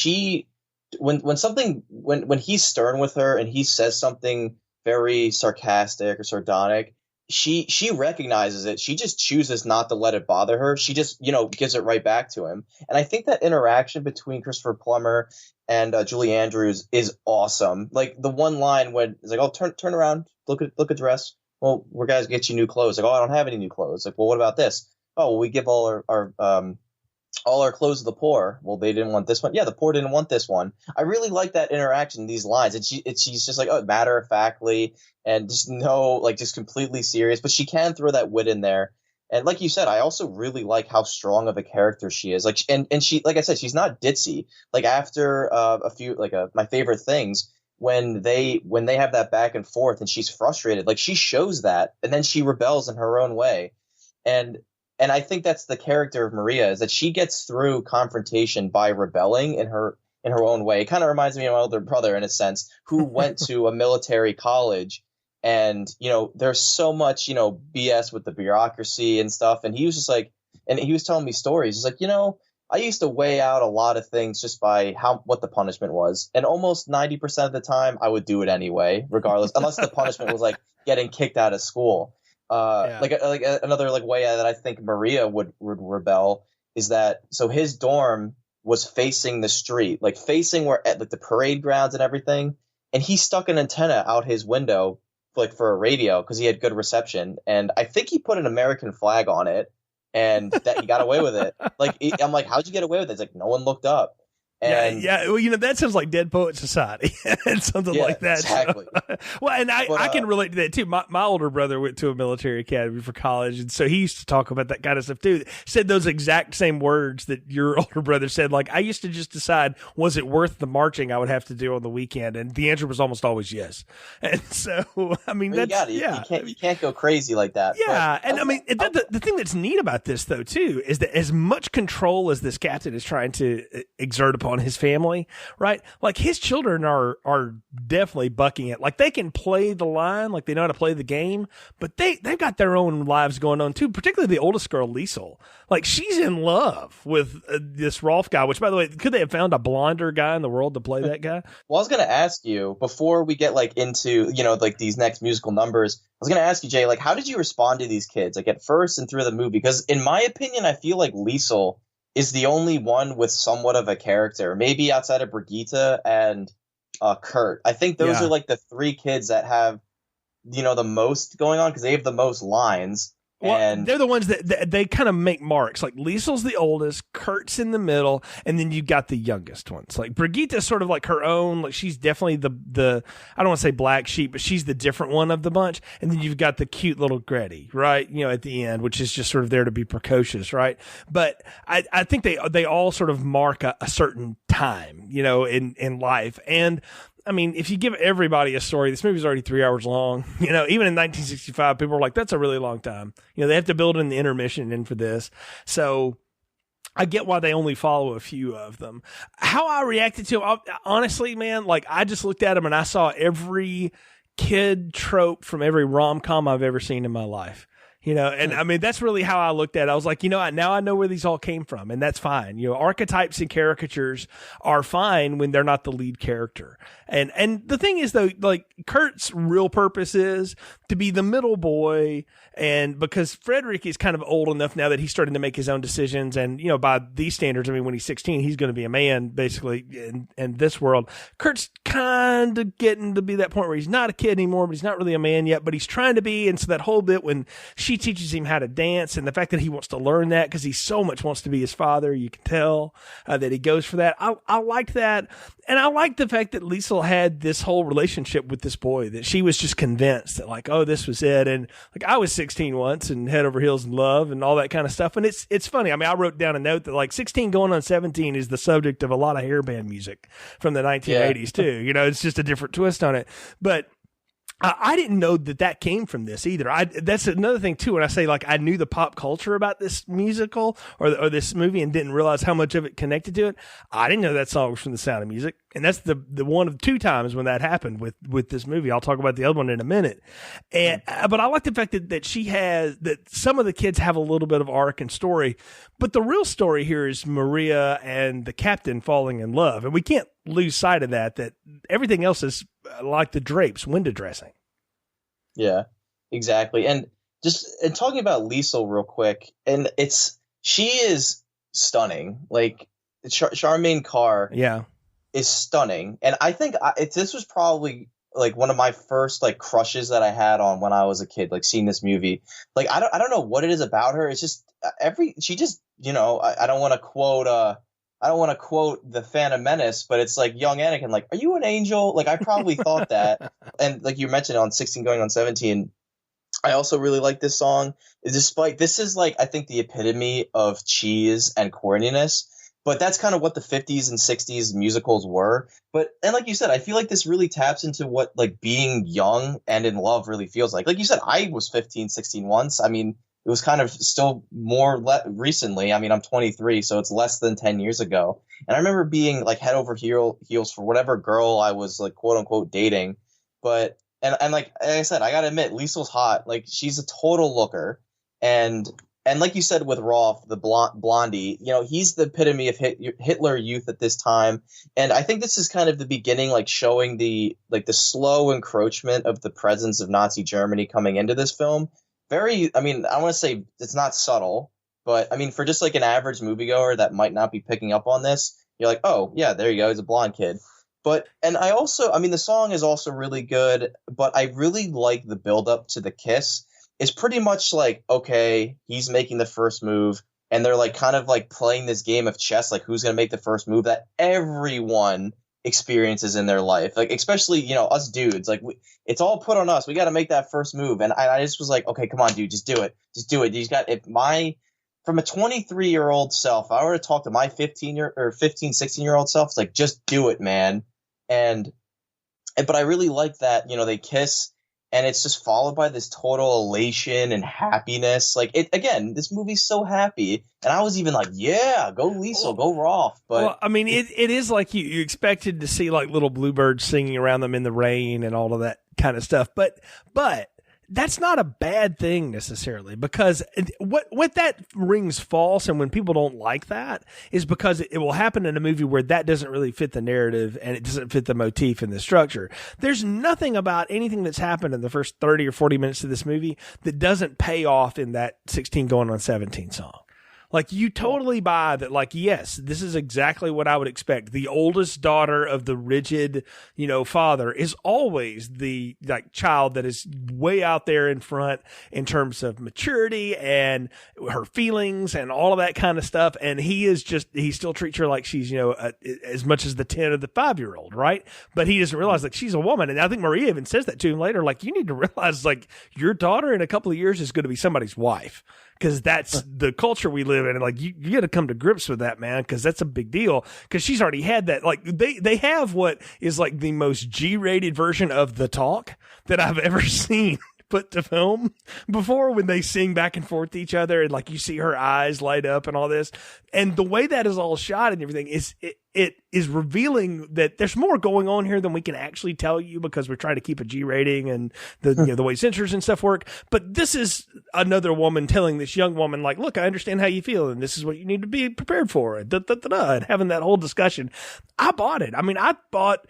he's stern with her and he says something very sarcastic or sardonic, she recognizes it. She just chooses not to let it bother her. She just, gives it right back to him. And I think that interaction between Christopher Plummer and Julie Andrews is awesome. The one line when it's oh, turn around, look at dress. Well, we're guys get you new clothes. Oh, I don't have any new clothes. Well, what about this? Oh, well, we give all our clothes to the poor. Well, they didn't want this one. Yeah, the poor didn't want this one. I really like that interaction, these lines. And she's just matter of factly and just just completely serious. But she can throw that wit in there. And like you said, I also really like how strong of a character she is. And she, like I said, she's not ditzy. After a few my favorite things. When they have that back and forth and she's frustrated, she shows that, and then she rebels in her own way. And I think that's the character of Maria, is that she gets through confrontation by rebelling in her own way. It kind of reminds me of my older brother in a sense, who went to a military college, and, there's so much, BS with the bureaucracy and stuff. And he was just and he was telling me stories. He's I used to weigh out a lot of things just by what the punishment was. And almost 90% of the time I would do it anyway, regardless, unless the punishment was getting kicked out of school. Another way that I think Maria would rebel is that, so his dorm was facing the street, facing where the parade grounds and everything. And he stuck an antenna out his window for a radio because he had good reception. And I think he put an American flag on it. And that he got away with it. I'm how'd you get away with it? It's no one looked up. And yeah. Well, that sounds like Dead Poet Society and something like that. Exactly. So. Well, and I can relate to that too. My older brother went to a military academy for college, and so he used to talk about that kind of stuff too. Said those exact same words that your older brother said. I used to just decide, was it worth the marching I would have to do on the weekend, and the answer was almost always yes. And so, I mean, you can't go crazy like that. Yeah, I mean, the thing that's neat about this though too is that as much control as this captain is trying to exert upon his family, right? His children are definitely bucking it. They can play the line, they know how to play the game, but they've got their own lives going on too, particularly the oldest girl, Liesel. She's in love with this Rolf guy, which, by the way, could they have found a blonder guy in the world to play that guy? Well, I was going to ask you, before we get into, these next musical numbers, I was going to ask you, Jay, how did you respond to these kids, at first and through the movie? Because in my opinion, I feel like Liesel is the only one with somewhat of a character, maybe outside of Brigitte and Kurt. I think those are the three kids that have, the most going on because they have the most lines. Well, and they're the ones that they kind of make marks. Like Liesel's the oldest, Kurt's in the middle, and then you got the youngest ones. Like Brigitte's sort of like her own. Like she's definitely the I don't want to say black sheep, but she's the different one of the bunch. And then you've got the cute little Gretty, right? You know, at the end, which is just sort of there to be precocious, right? But I think they all sort of mark a certain time, you know, in life. And I mean, if you give everybody a story, this movie's already 3 hours long. You know, even in 1965, people were like, that's a really long time. You know, they have to build in the intermission in for this. So I get why they only follow a few of them. How I reacted to them, honestly, man, like I just looked at them and I saw every kid trope from every rom-com I've ever seen in my life. You know, and I mean, that's really how I looked at it. I was like, you know, now I know where these all came from, and that's fine. You know, archetypes and caricatures are fine when they're not the lead character. And the thing is, though, like Kurt's real purpose is to be the middle boy, and because Frederick is kind of old enough now that he's starting to make his own decisions, and, you know, by these standards, I mean, when he's 16, he's going to be a man, basically, in this world. Kurt's kind of getting to be that point where he's not a kid anymore, but he's not really a man yet, but he's trying to be, and so that whole bit when she teaches him how to dance, and the fact that he wants to learn that because he so much wants to be his father, you can tell that he goes for that. I liked that, and I liked the fact that Liesel had this whole relationship with this boy, that she was just convinced that like, oh, this was it. And like I was 16 once and head over heels in love and all that kind of stuff. And it's funny. I mean, I wrote down a note that like 16 going on 17 is the subject of a lot of hairband music from the 1980s too. You know, it's just a different twist on it. But I didn't know that came from this either. That's another thing too. When I say like I knew the pop culture about this musical or this movie and didn't realize how much of it connected to it, I didn't know that song was from The Sound of Music. And that's the one of two times when that happened with this movie. I'll talk about the other one in a minute. And but I like the fact that that some of the kids have a little bit of arc and story, but the real story here is Maria and the captain falling in love, and we can't lose sight of that everything else is like the drapes, window dressing. Yeah, exactly. And talking about Liesel real quick, and she is stunning. Like Charmaine Carr, yeah, is stunning. And I think this was probably like one of my first like crushes that I had on when I was a kid, like seeing this movie. Like I don't know what it is about her. It's just she just, you know, I don't want to quote the Phantom Menace, but it's like young Anakin, like, are you an angel? Like I probably thought that. And like you mentioned on 16 going on 17, I also really like this song. Despite this is like, I think the epitome of cheese and corniness, but that's kind of what the 50s and 60s musicals were. And like you said, I feel like this really taps into what like being young and in love really feels like. Like you said, I was 15, 16 once. I mean, it was kind of still more recently. I mean, I'm 23, so it's less than 10 years ago. And I remember being like head over heels for whatever girl I was like quote unquote dating. But and like I said, I gotta admit, Liesel's hot. Like she's a total looker. And like you said with Rolf, the blondie, you know, he's the epitome of Hitler Youth at this time. And I think this is kind of the beginning, like showing the slow encroachment of the presence of Nazi Germany coming into this film. I mean, I want to say it's not subtle, but I mean, for just like an average moviegoer that might not be picking up on this, you're like, oh yeah, there you go, he's a blonde kid. And I mean, the song is also really good, but I really like the build up to the kiss. It's pretty much like, okay, he's making the first move, and they're like kind of like playing this game of chess, like who's going to make the first move that everyone experiences in their life, like especially, you know, us dudes, like it's all put on us. We got to make that first move. And I just was like, okay, come on, dude, just do it. From a 23-year-old self, if I were to talk to my 16-year-old self, it's like, just do it, man. But I really like that, you know, they kiss, and it's just followed by this total elation and happiness. Like again, this movie's so happy, and I was even like, yeah, go Liesel, go Rolf. But well, I mean, it is like you expected to see like little bluebirds singing around them in the rain and all of that kind of stuff. But that's not a bad thing necessarily, because what that rings false, and when people don't like that, is because it will happen in a movie where that doesn't really fit the narrative and it doesn't fit the motif and the structure. There's nothing about anything that's happened in the first 30 or 40 minutes of this movie that doesn't pay off in that 16 going on 17 song. Like, you totally buy that, like, yes, this is exactly what I would expect. The oldest daughter of the rigid, father is always the, like, child that is way out there in front in terms of maturity and her feelings and all of that kind of stuff. And he still treats her like she's, as much as the 10 or the 5-year-old, right? But he doesn't realize, like, she's a woman. And I think Maria even says that to him later, like, you need to realize, like, your daughter in a couple of years is going to be somebody's wife. Because that's the culture we live in. And, like, you got to come to grips with that, man, because that's a big deal. Because she's already had that. Like, they have what is, like, the most G-rated version of The Talk that I've ever seen put to film before, when they sing back and forth to each other and, like, you see her eyes light up and all this. And the way that is all shot and everything is it is revealing that there's more going on here than we can actually tell you, because we're trying to keep a G rating and the way censors and stuff work. But this is another woman telling this young woman, like, look, I understand how you feel and this is what you need to be prepared for, and and having that whole discussion. I bought it. I mean, I bought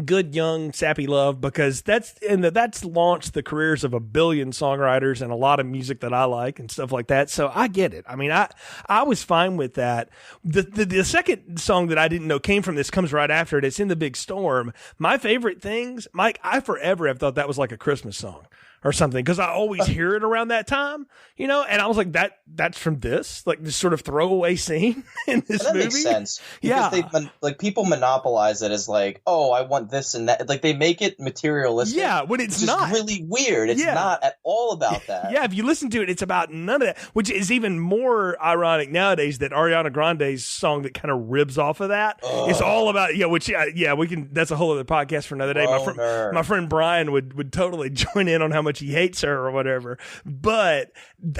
good, young, sappy love, because that's launched the careers of a billion songwriters and a lot of music that I like and stuff like that. So I get it. I mean, I was fine with that. The second song that I didn't know came from this comes right after it. It's In the Big Storm. My favorite things, Mike, I forever have thought that was like a Christmas song or something, because I always hear it around that time, and I was like, that's from this, like, this sort of throwaway scene in this movie. That makes sense. Because people monopolize it as, like, oh, I want this and that. Like, they make it materialistic. Yeah, when it's not. Really weird. It's not at all about that. Yeah, if you listen to it, it's about none of that, which is even more ironic nowadays that Ariana Grande's song that kind of ribs off of that is all about, we can, that's a whole other podcast for another day. My friend Brian would totally join in on how much he hates her or whatever, but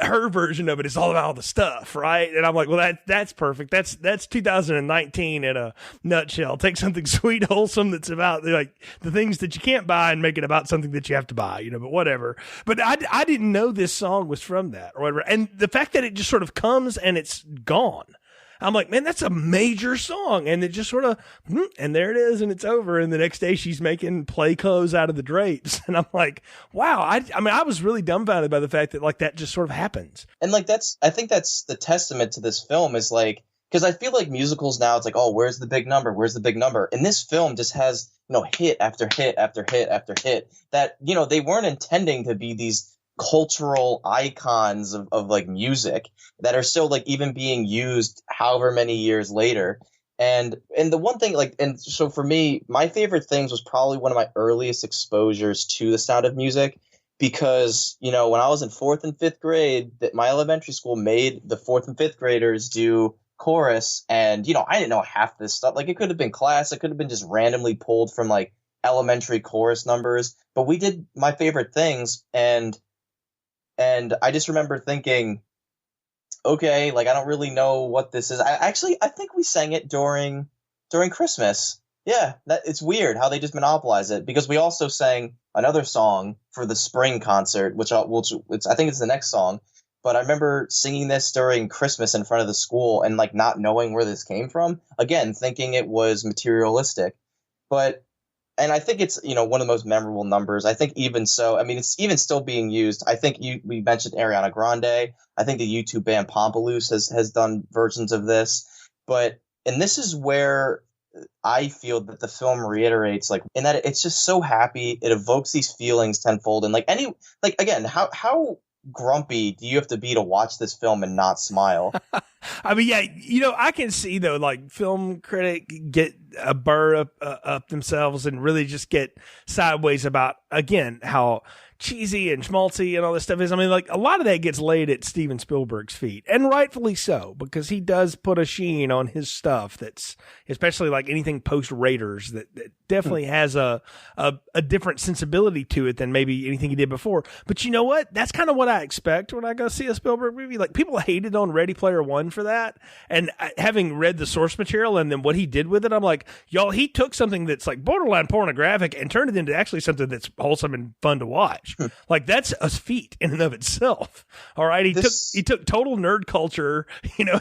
her version of it is all about all the stuff, right? And I'm like, well, that's perfect. That's 2019 in a nutshell. Take something sweet, wholesome that's about, like, the things that you can't buy and make it about something that you have to buy, but whatever. But I didn't know this song was from that or whatever. And the fact that it just sort of comes and it's gone, I'm like, man, that's a major song. And it just sort of, and there it is, and it's over. And the next day she's making play clothes out of the drapes. And I'm like, wow. I was really dumbfounded by the fact that, like, that just sort of happens. And, like, I think that's the testament to this film, is, like, because I feel like musicals now, it's like, oh, where's the big number? Where's the big number? And this film just has, hit after hit after hit after hit that, they weren't intending to be these cultural icons of like music that are still, like, even being used however many years later. And the one thing, like, and so for me, my favorite things was probably one of my earliest exposures to The Sound of Music, because, when I was in 4th and 5th grade, that my elementary school made the 4th and 5th graders do chorus. And, I didn't know half this stuff. Like, it could have been class. It could have been just randomly pulled from, like, elementary chorus numbers. But we did My Favorite Things. And I just remember thinking, okay, like, I don't really know what this is. I think we sang it during Christmas. Yeah, it's weird how they just monopolize it, because we also sang another song for the spring concert, which I think it's the next song. But I remember singing this during Christmas in front of the school and, like, not knowing where this came from. Again, thinking it was materialistic. And I think it's, one of the most memorable numbers. I think even so, I mean, it's even still being used. I think we mentioned Ariana Grande. I think the YouTube band Pompaloose has done versions of this. And this is where I feel that the film reiterates, like, in that it's just so happy. It evokes these feelings tenfold. And, like, again, how grumpy do you have to be to watch this film and not smile? I mean, yeah, I can see, though, like, film critic get a burr up themselves and really just get sideways about, again, how cheesy and schmaltzy and all this stuff is. I mean, like, a lot of that gets laid at Steven Spielberg's feet, and rightfully so, because he does put a sheen on his stuff that's, especially, like, anything post Raiders, that definitely has a different sensibility to it than maybe anything he did before. But you know what? That's kind of what I expect when I go see a Spielberg movie. Like, people hated on Ready Player One for that, and having read the source material and then what he did with it, I'm like, y'all, he took something that's, like, borderline pornographic and turned it into actually something that's wholesome and fun to watch. Like, that's a feat in and of itself. All right. He took total nerd culture,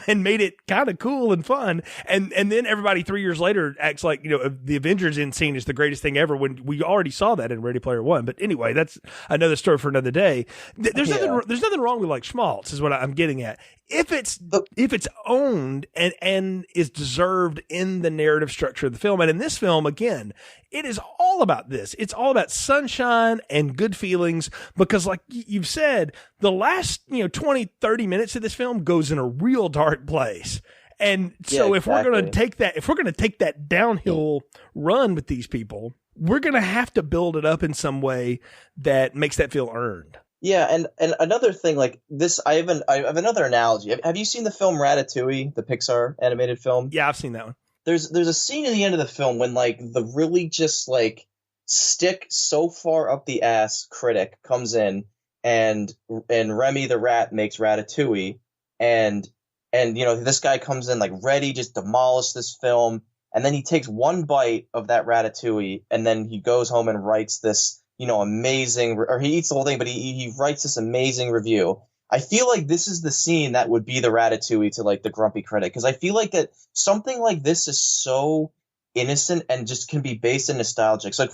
and made it kind of cool and fun. And then everybody 3 years later acts like, the Avengers end scene is the greatest thing ever, when we already saw that in Ready Player One. But anyway, that's another story for another day. There's nothing wrong with, like, schmaltz is what I'm getting at. if it's owned and is deserved in the narrative structure of the film. And in this film, again, it is all about this. It's all about sunshine and good feelings, because like you've said, the last, 20, 30 minutes of this film goes in a real dark place. And so if we're going to take that downhill run with these people, we're going to have to build it up in some way that makes that feel earned. Yeah, and another thing like this, I have another analogy. Have you seen the film Ratatouille, the Pixar animated film? Yeah, I've seen that one. There's a scene at the end of the film when like the really just like stick so far up the ass critic comes in and Remy the rat makes Ratatouille, and this guy comes in like ready just demolish this film, and then he takes one bite of that Ratatouille and then he goes home and writes this amazing, or he eats the whole thing, but he writes this amazing review. I feel like this is the scene that would be the Ratatouille to like the grumpy critic, because I feel like that something like this is so innocent and just can be based in nostalgic. So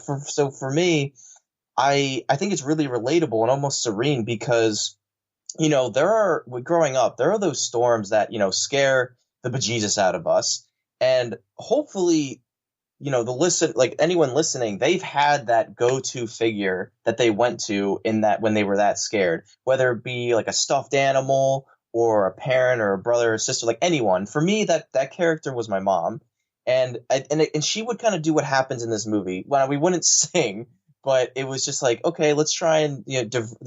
for me, I think it's really relatable and almost serene, because growing up, there are those storms that scare the bejesus out of us, and hopefully anyone listening, they've had that go-to figure that they went to in that when they were that scared, whether it be like a stuffed animal or a parent or a brother or sister, like anyone. For me, that character was my mom, and she would kind of do what happens in this movie. Well, we wouldn't sing, but it was just like, okay, let's try and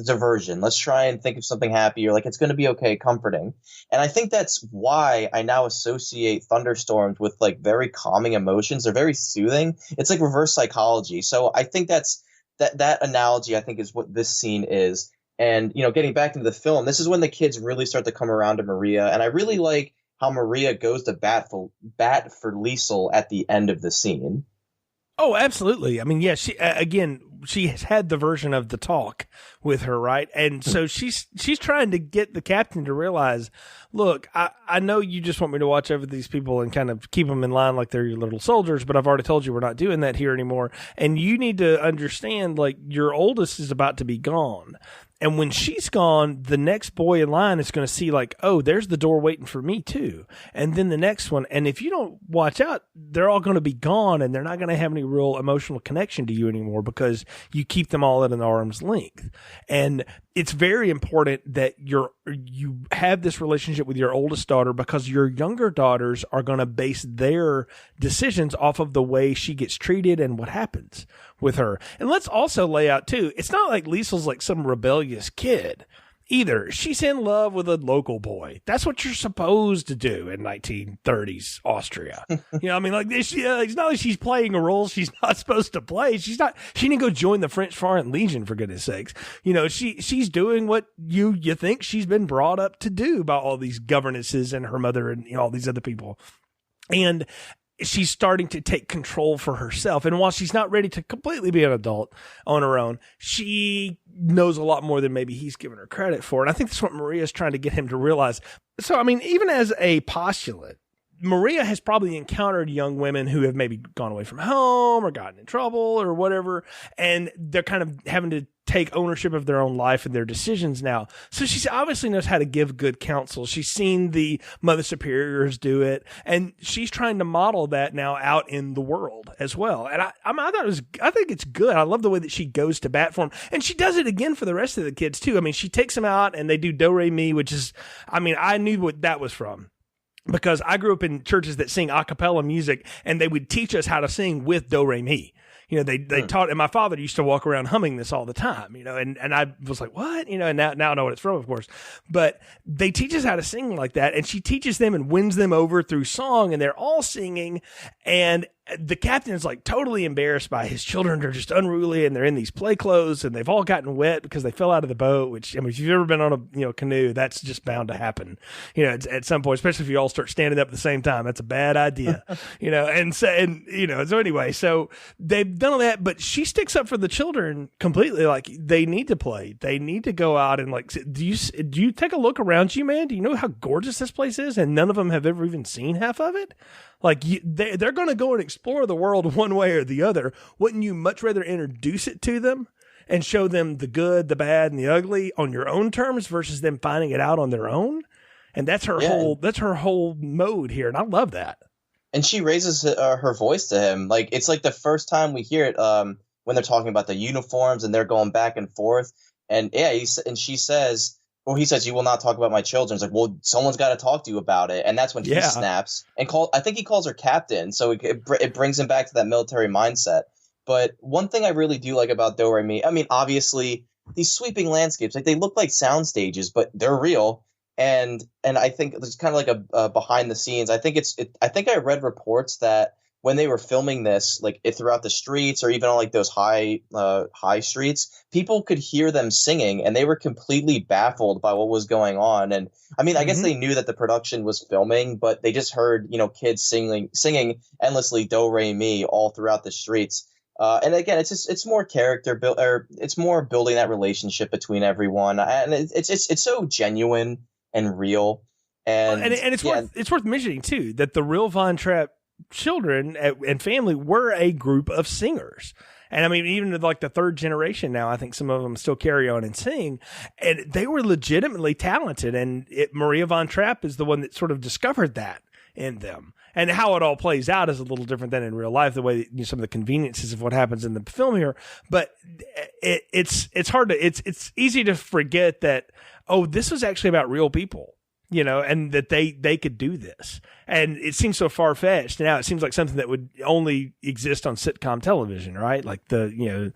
diversion. Let's try and think of something happy, or like it's going to be okay, comforting. And I think that's why I now associate thunderstorms with like very calming emotions. They're very soothing. It's like reverse psychology. So I think that analogy, I think, is what this scene is. And getting back into the film, this is when the kids really start to come around to Maria, and I really like how Maria goes to bat for Liesel at the end of the scene. Oh, absolutely. I mean, yeah, she has had the version of the talk with her, right? And so she's trying to get the captain to realize, look, I know you just want me to watch over these people and kind of keep them in line like they're your little soldiers, but I've already told you we're not doing that here anymore. And you need to understand, like, your oldest is about to be gone. And when she's gone, the next boy in line is going to see like, oh, there's the door waiting for me too. And then the next one. And if you don't watch out, they're all going to be gone, and they're not going to have any real emotional connection to you anymore, because you keep them all at an arm's length. And it's very important that you have this relationship with your oldest daughter, because your younger daughters are going to base their decisions off of the way she gets treated and what happens with her. And let's also lay out too, it's not like Liesel's like some rebellious kid either. She's in love with a local boy. That's what you're supposed to do in 1930s Austria. I mean, like this, it's not like she's playing a role she's not supposed to play. She didn't go join the French Foreign Legion, for goodness sakes. She's doing what you think she's been brought up to do by all these governesses and her mother and all these other people. And she's starting to take control for herself. And while she's not ready to completely be an adult on her own, she knows a lot more than maybe he's given her credit for. And I think that's what Maria's trying to get him to realize. So, I mean, even as a postulate, Maria has probably encountered young women who have maybe gone away from home or gotten in trouble or whatever, and they're kind of having to take ownership of their own life and their decisions now. So she obviously knows how to give good counsel. She's seen the Mother Superiors do it, and she's trying to model that now out in the world as well. And I think it's good. I love the way that she goes to bat for him, and she does it again for the rest of the kids too. I mean, she takes them out and they do Do Re Mi, which is, I mean, I knew what that was from, because I grew up in churches that sing a cappella music, and they would teach us how to sing with Do Re Mi. They taught, and my father used to walk around humming this all the time, and I was like, what? And now I know what it's from, of course. But they teach us how to sing like that, and she teaches them and wins them over through song, and they're all singing, and the captain is like totally embarrassed by his children are just unruly, and they're in these play clothes, and they've all gotten wet because they fell out of the boat, which, I mean, if you've ever been on a canoe, that's just bound to happen, at some point, especially if you all start standing up at the same time. That's a bad idea, so anyway, so they've done all that, but she sticks up for the children completely. Like, they need to play. They need to go out and like, do you take a look around you, man? Do you know how gorgeous this place is? And none of them have ever even seen half of it. Like, they're going to go and explore the world one way or the other. Wouldn't you much rather introduce it to them and show them the good, the bad, and the ugly on your own terms versus them finding it out on their own? And that's her whole mode here. And I love that. And she raises her voice to him. Like, it's like the first time we hear it when they're talking about the uniforms and they're going back and forth. And yeah, he says, you will not talk about my children. It's like, well, someone's got to talk to you about it. And that's when he snaps and I think he calls her captain. So it brings him back to that military mindset. But one thing I really do like about Do Re Mi, I mean, obviously these sweeping landscapes, like they look like sound stages, but they're real. And I think it's kind of like a behind the scenes. I think I think I read reports that when they were filming this, like throughout the streets or even on like those high streets, people could hear them singing and they were completely baffled by what was going on. And I mean, I guess they knew that the production was filming, but they just heard, kids singing endlessly Do Re Mi all throughout the streets. And again, it's more character build, or it's more building that relationship between everyone. And it's so genuine and real. And it's worth mentioning too, that the real Von Trapp children and family were a group of singers. And I mean, even like the third generation now, I think some of them still carry on and sing, and they were legitimately talented. And Maria Von Trapp is the one that sort of discovered that in them. And how it all plays out is a little different than in real life, the way that, some of the conveniences of what happens in the film here. But it's hard to, it's easy to forget that, this was actually about real people. And that they could do this. And it seems so far-fetched. Now it seems like something that would only exist on sitcom television, right? Like the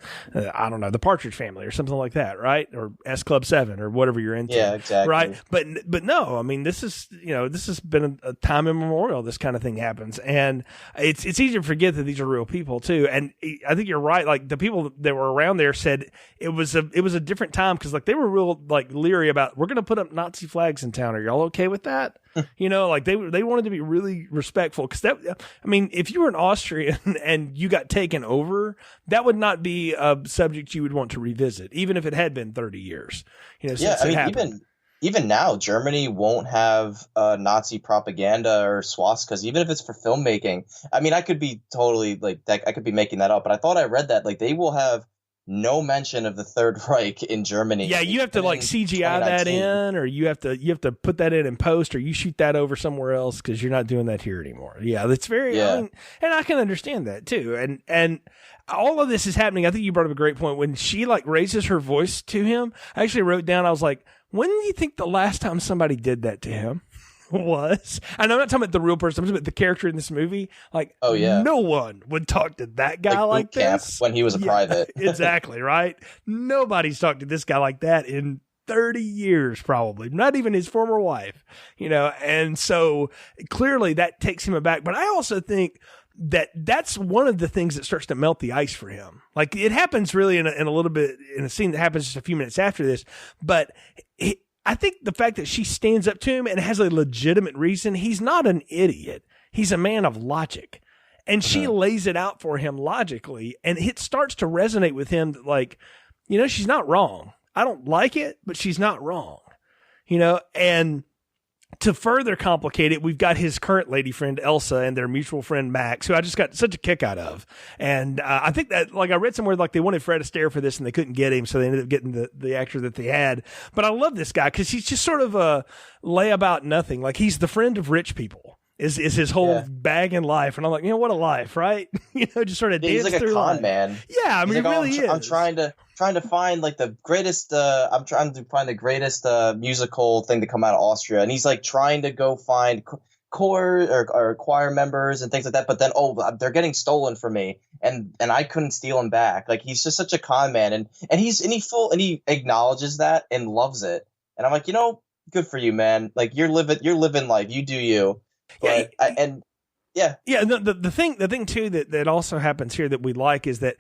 Partridge Family or something like that, right? Or S Club 7 or whatever you're into. Yeah, exactly. Right? But no, I mean, this has been a time immemorial. This kind of thing happens. And it's easy to forget that these are real people too. And I think you're right. Like the people that were around there said it was a different time, because like they were real like leery about, we're going to put up Nazi flags in town. Are y'all okay with that? Like they wanted to be really respectful, because if you were an Austrian and you got taken over, that would not be a subject you would want to revisit, even if it had been 30 years. Since it happened. Even now, Germany won't have Nazi propaganda or swastikas, even if it's for filmmaking. I mean, I could be totally I could be making that up, but I thought I read that they will have no mention of the Third Reich in Germany. Yeah, you have to CGI that in, or you have to put that in post, or you shoot that over somewhere else, because you're not doing that here anymore. Yeah, that's very. Yeah. And I can understand that too. And all of this is happening. I think you brought up a great point when she raises her voice to him. I actually wrote down. I was like, when do you think the last time somebody did that to him was? And I'm not talking about the real person, I'm talking about the character in this movie. No one would talk to that guy like this when he was a private. Exactly, right? Nobody's talked to this guy like that in 30 years, probably. Not even his former wife, and so clearly that takes him aback. But I also think that's one of the things that starts to melt the ice for him. Like, it happens really in a little bit in a scene that happens just a few minutes after this, but I think the fact that she stands up to him and has a legitimate reason, he's not an idiot. He's a man of logic. And she lays it out for him logically, and it starts to resonate with him that, she's not wrong. I don't like it, but she's not wrong. And to further complicate it, we've got his current lady friend, Elsa, and their mutual friend, Max, who I just got such a kick out of. And I think that, I read somewhere, they wanted Fred Astaire for this and they couldn't get him, so they ended up getting the actor that they had. But I love this guy because he's just sort of a layabout nothing. He's the friend of rich people. Is his whole bag in life. And I'm like, what a life, right? Just sort of dance through life. He's like a con man. Yeah, he really is. I'm trying to find the greatest. I'm trying to find the greatest musical thing to come out of Austria, and he's trying to go find choir members and things like that. But then they're getting stolen from me, and I couldn't steal them back. He's just such a con man, and he acknowledges that and loves it. And I'm like, good for you, man. You're living life. You do you. But the thing too that also happens here that we like is that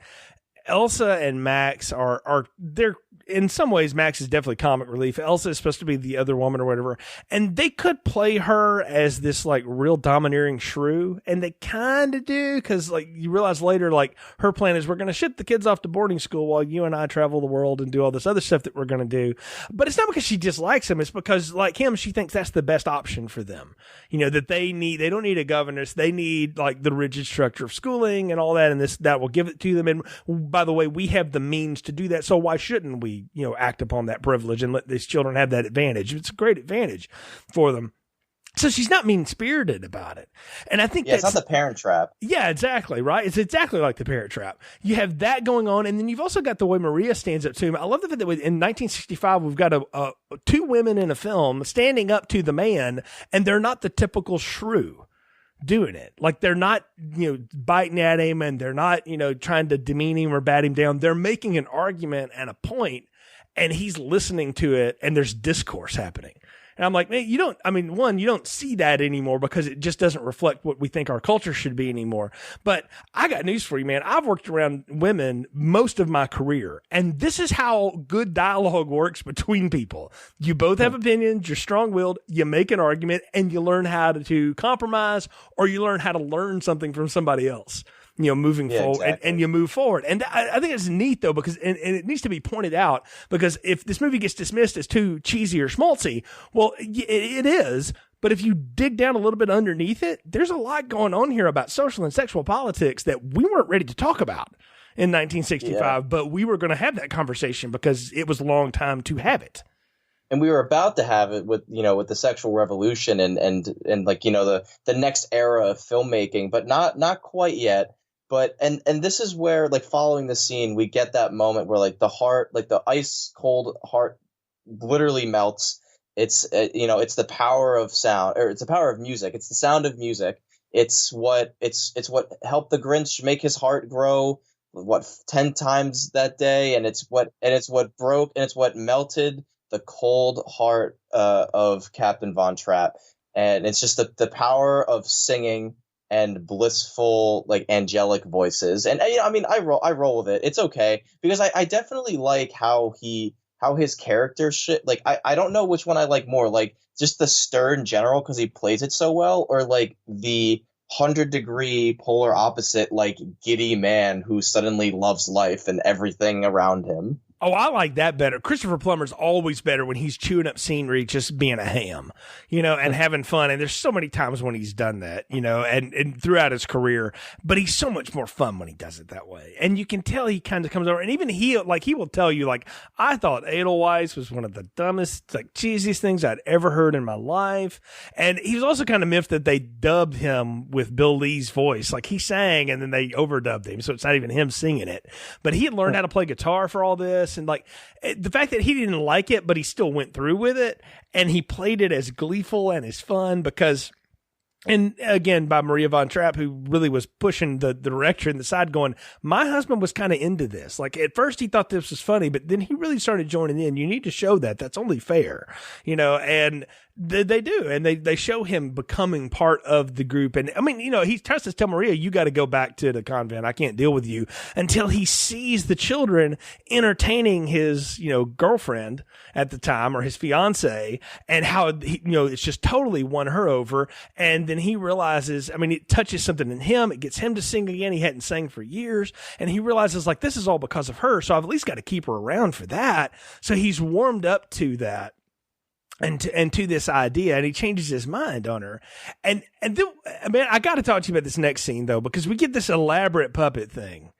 Elsa and Max are they're in some ways, Max is definitely comic relief. Elsa is supposed to be the other woman or whatever. And they could play her as this real domineering shrew. And they kind of do, because you realize later, her plan is, we're going to ship the kids off to boarding school while you and I travel the world and do all this other stuff that we're going to do. But it's not because she dislikes him. It's because him, she thinks that's the best option for them. That they don't need a governess. They need the rigid structure of schooling and all that. And that will give it to them. And by the way, we have the means to do that. So why shouldn't can we, act upon that privilege and let these children have that advantage? It's a great advantage for them. So she's not mean-spirited about it. And I think it's not the Parent Trap. Yeah, exactly, right? It's exactly like the Parent Trap. You have that going on, and then you've also got the way Maria stands up to him. I love the fact that in 1965, we've got two women in a film standing up to the man, and they're not the typical shrew doing it. Like, they're not, biting at him, and they're not, trying to demean him or bat him down. They're making an argument and a point, and he's listening to it, and there's discourse happening. And I'm like, man, you don't see that anymore because it just doesn't reflect what we think our culture should be anymore. But I got news for you, man. I've worked around women most of my career, and this is how good dialogue works between people. You both have opinions, you're strong-willed, you make an argument, and you learn how to compromise, or you learn how to learn something from somebody else. Moving forward, exactly. and you move forward. And I think it's neat, though, because and it needs to be pointed out, because if this movie gets dismissed as too cheesy or schmaltzy, well, it is. But if you dig down a little bit underneath it, there's a lot going on here about social and sexual politics that we weren't ready to talk about in 1965, but we were going to have that conversation because it was a long time to have it. And we were about to have it with the sexual revolution and like, the next era of filmmaking, but not quite yet. But and this is where, like, following the scene, we get that moment where, like, the heart, like the ice cold heart, literally melts. It's it's the power of sound, or it's the power of music. It's the sound of music. It's what helped the Grinch make his heart grow 10 times that day, and it's what broke, and it's what melted the cold heart of Captain Von Trapp. And it's just the power of singing and blissful, like, angelic voices. And I roll with it. It's okay, because I definitely like how his character shit. Like, I don't know which one I like more, like just the stern general because he plays it so well, or like the 100-degree polar opposite, like, giddy man who suddenly loves life and everything around him. Oh, I like that better. Christopher Plummer's always better when he's chewing up scenery, just being a ham, and having fun. And there's so many times when he's done that, and throughout his career, but he's so much more fun when he does it that way. And you can tell he kind of comes over, and even he will tell you, like, I thought Edelweiss was one of the dumbest, like, cheesiest things I'd ever heard in my life. And he was also kind of miffed that they dubbed him with Bill Lee's voice. Like, he sang and then they overdubbed him, so it's not even him singing it. But he had learned how to play guitar for all this. And, like, the fact that he didn't like it, but he still went through with it, and he played it as gleeful and as fun because, and again, by Maria Von Trapp, who really was pushing the director in the side, going, my husband was kind of into this. Like, at first he thought this was funny, but then he really started joining in. You need to show that. That's only fair, and they do. And they show him becoming part of the group. And I mean, he tries to tell Maria, you got to go back to the convent. I can't deal with you, until he sees the children entertaining his, girlfriend at the time, or his fiance, and how, it's just totally won her over. And then he realizes, it touches something in him. It gets him to sing again. He hadn't sang for years. And he realizes, like, this is all because of her. So I've at least got to keep her around for that. So he's warmed up to that. And to this idea, and he changes his mind on her. And then, I got to talk to you about this next scene, though, because we get this elaborate puppet thing.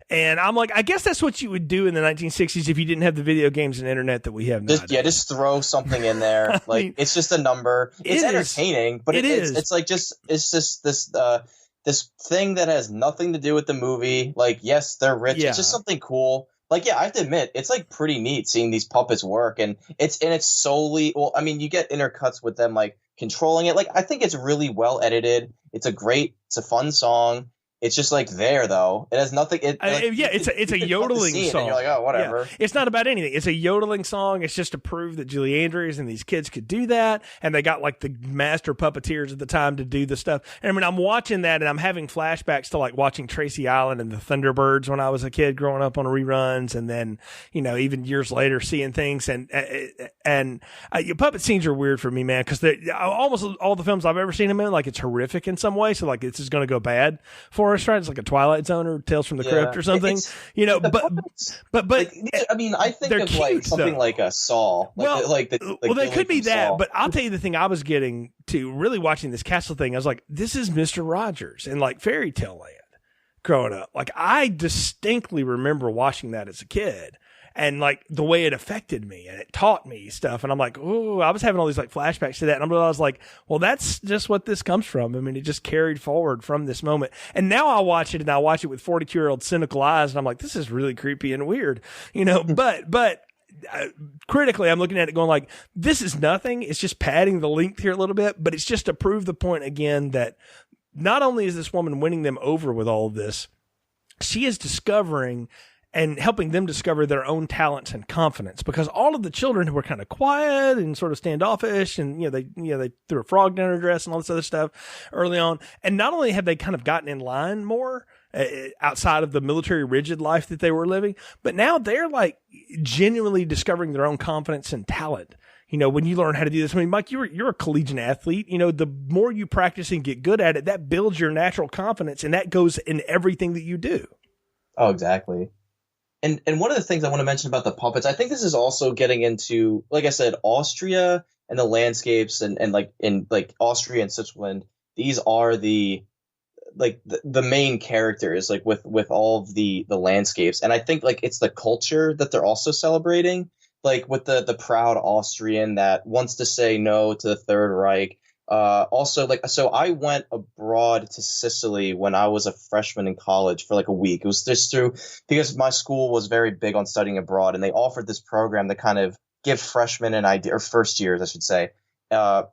And I'm like, I guess that's what you would do in the 1960s if you didn't have the video games and internet that we have now. Just throw something in there. Like, it's just a number. It's entertaining, but it's like just this thing that has nothing to do with the movie. Like, yes, they're rich. Yeah. It's just something cool. Like, yeah, I have to admit, it's, like, pretty neat seeing these puppets work, and it's solely, well, you get intercuts with them, like, controlling it. Like, I think it's really well edited. It's a fun song. It's just, like, there, though. It has nothing. It's a yodeling song. And you're like, oh, whatever. Yeah. It's not about anything. It's a yodeling song. It's just to prove that Julie Andrews and these kids could do that. And they got, like, the master puppeteers at the time to do the stuff. And I'm watching that, and I'm having flashbacks to, like, watching Tracy Island and the Thunderbirds when I was a kid growing up on reruns. And then, even years later seeing things. And puppet scenes are weird for me, man, because almost all the films I've ever seen them in, like, it's horrific in some way. So, like, this is going to go bad for us, right? It's like a Twilight Zone or Tales from the Crypt or something, but like, I think of cute, like something though. Like a Saw. There could be that, Saw. But I'll tell you the thing I was getting to really watching this castle thing. I was like, this is Mr. Rogers in, like, Fairy Tale Land growing up. Like, I distinctly remember watching that as a kid. and like the way it affected me and it taught me stuff. And I'm like, oh, I was having all these like flashbacks to that. And I was like, well, that's just what this comes from. I mean, it just carried forward from this moment. And now I watch it with 42-year-old cynical eyes. And I'm like, this is really creepy and weird, but critically, I'm looking at it going like, this is nothing. It's just padding the length here a little bit, but it's just to prove the point again that not only is this woman winning them over with all of this, she is discovering and helping them discover their own talents and confidence, because all of the children who were kind of quiet and sort of standoffish and, they threw a frog down her dress and all this other stuff early on. And not only have they kind of gotten in line more outside of the military rigid life that they were living, but now they're like genuinely discovering their own confidence and talent. When you learn how to do this, I mean, Mike, you're a collegiate athlete. The more you practice and get good at it, that builds your natural confidence, and that goes in everything that you do. Oh, exactly. And one of the things I want to mention about the puppets, I think this is also getting into, like I said, Austria and the landscapes and like in like Austria and Switzerland. These are the main characters, like with all of the landscapes. And I think like it's the culture that they're also celebrating. Like with the proud Austrian that wants to say no to the Third Reich. Also, so I went abroad to Sicily when I was a freshman in college for like a week. It was just because my school was very big on studying abroad, and they offered this program to kind of give freshmen an idea, or first years, I should say,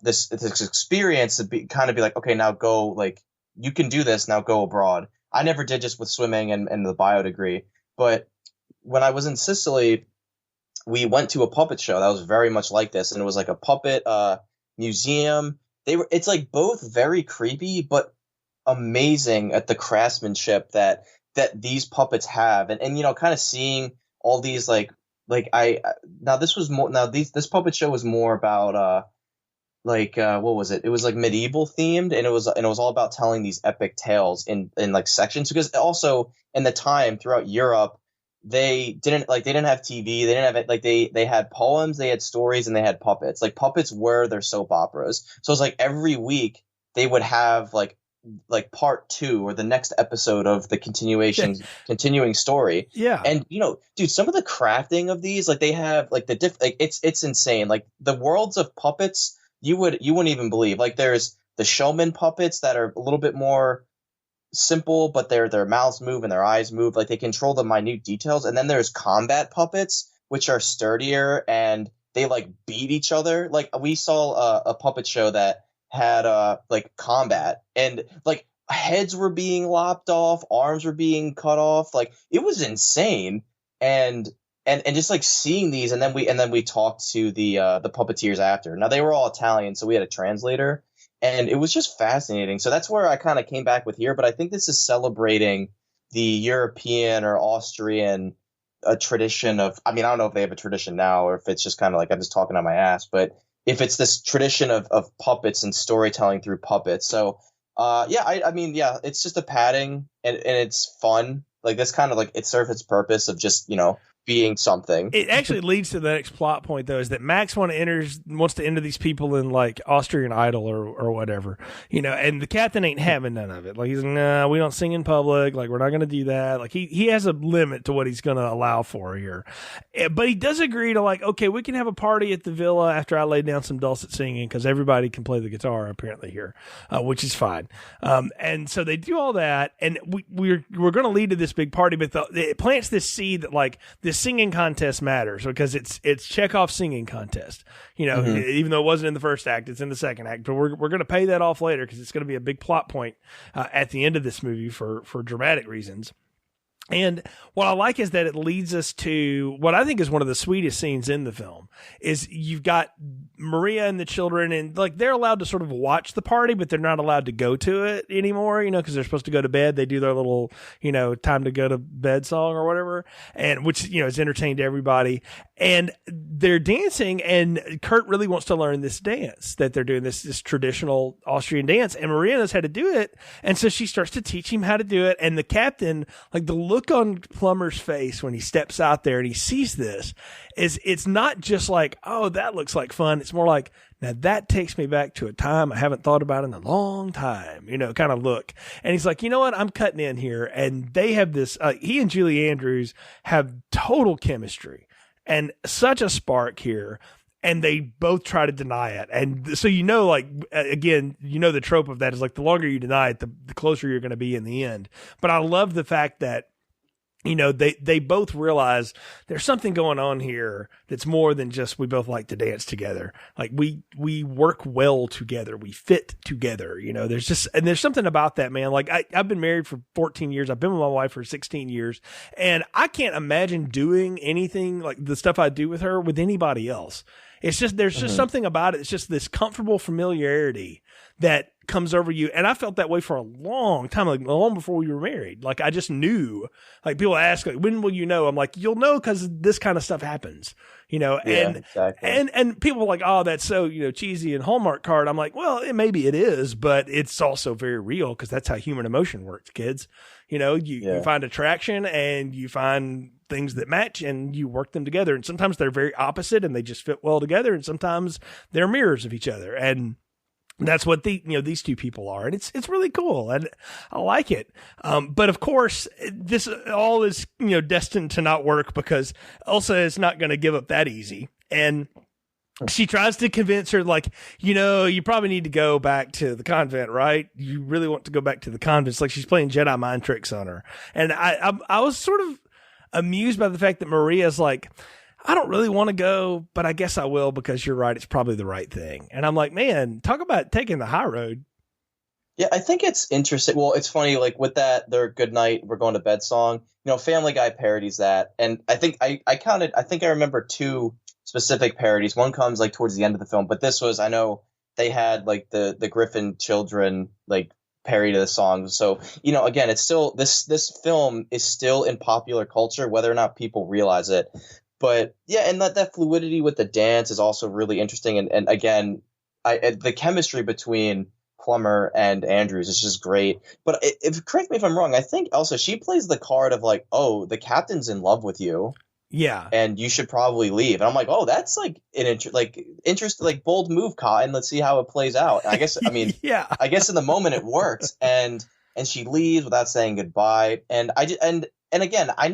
this experience to be like, okay, now go, like, you can do this, now go abroad. I never did, just with swimming and the bio degree. But when I was in Sicily, we went to a puppet show that was very much like this, and it was like a puppet museum. It's like both very creepy but amazing at the craftsmanship that these puppets have, and kind of seeing all these this puppet show was more about what was it? It was like medieval themed, and it was all about telling these epic tales in like sections, because also in the time throughout Europe, they didn't have TV. They didn't have it. They had poems, they had stories, and they had puppets. Like puppets were their soap operas. So it's like every week they would have like part 2 or the next episode of the continuing story. Yeah. And dude, some of the crafting of these, like they have like it's insane. Like the worlds of puppets, you wouldn't even believe. Like there's the showman puppets that are a little bit more simple, but their mouths move and their eyes move, like they control the minute details. And then there's combat puppets, which are sturdier and they like beat each other. Like we saw a puppet show that had like combat, and like heads were being lopped off, arms were being cut off. Like it was insane. And just like seeing these, and then we talked to the puppeteers after. Now they were all Italian, so we had a translator. And it was just fascinating. So that's where I kind of came back with here. But I think this is celebrating the European or Austrian tradition of, I mean, I don't know if they have a tradition now or if it's just kind of like I'm just talking on my ass. But if it's this tradition of puppets and storytelling through puppets. So, I mean, it's just a padding and it's fun. Like this kind of like it serves its purpose of just, being something. It actually leads to the next plot point, though, is that Max wants to enter these people in like Austrian Idol or whatever, and the captain ain't having none of it. Like he's nah, we don't sing in public. Like we're not going to do that. Like he has a limit to what he's going to allow for here, but he does agree to like, okay, we can have a party at the villa after I lay down some dulcet singing, because everybody can play the guitar apparently here, which is fine. And so they do all that, and we're going to lead to this big party, but it plants this seed that like this singing contest matters, because it's Chekhov's singing contest, even though it wasn't in the first act, it's in the second act, but we're going to pay that off later, because it's going to be a big plot point at the end of this movie for dramatic reasons. And what I like is that it leads us to what I think is one of the sweetest scenes in the film. Is you've got Maria and the children, and like they're allowed to sort of watch the party, but they're not allowed to go to it anymore, because they're supposed to go to bed. They do their little, time to go to bed song or whatever, and which, is entertained to everybody. And they're dancing, and Kurt really wants to learn this dance that they're doing, this traditional Austrian dance, and Maria knows how to do it. And so she starts to teach him how to do it. And the captain, like the look on Plummer's face when he steps out there and he sees this is, it's not just like, oh, that looks like fun. It's more like, now that takes me back to a time I haven't thought about in a long time, kind of look. And he's like, you know what? I'm cutting in here. And they have this, he and Julie Andrews have total chemistry. and such a spark here. And they both try to deny it. And so, like, again, the trope of that is like the longer you deny it, the closer you're going to be in the end. But I love the fact that, they both realize there's something going on here that's more than just we both like to dance together. Like we work well together. We fit together. There's something about that, man. Like I've been married for 14 years. I've been with my wife for 16 years, and I can't imagine doing anything like the stuff I do with her with anybody else. It's just, there's just something about it. It's just this comfortable familiarity that comes over you. And I felt that way for a long time, like long before we were married. Like I just knew, like people ask, like, when will you know? I'm like, you'll know because this kind of stuff happens, and, exactly. and people are like, oh, that's so, cheesy and Hallmark card. I'm like, well, maybe it is, but it's also very real because that's how human emotion works, kids. You find attraction and you find things that match and you work them together. And sometimes they're very opposite and they just fit well together. And sometimes they're mirrors of each other. And that's what these two people are. And it's really cool. And I like it. But of course, this all is, destined to not work because Elsa is not going to give up that easy. And she tries to convince her, like, you probably need to go back to the convent, right? You really want to go back to the convent. It's like she's playing Jedi mind tricks on her. And I was sort of amused by the fact that Maria's like, I don't really want to go, but I guess I will because you're right. It's probably the right thing. And I'm like, man, talk about taking the high road. Yeah, I think it's interesting. Well, it's funny, like with that, their good night, we're going to bed song, Family Guy parodies that. And I think I remember two specific parodies. One comes like towards the end of the film, but this was, I know they had like the Griffin children like parody to the song. So, again, it's still this film is still in popular culture, whether or not people realize it. But yeah, and that fluidity with the dance is also really interesting. And again, the chemistry between Plummer and Andrews is just great. But correct me if I'm wrong, I think Elsa, she plays the card of like, oh, the captain's in love with you. Yeah. And you should probably leave. And I'm like, oh, that's like an interesting, like bold move, Cotton. Let's see how it plays out. I guess, yeah. I guess in the moment it worked. And she leaves without saying goodbye. And and again, I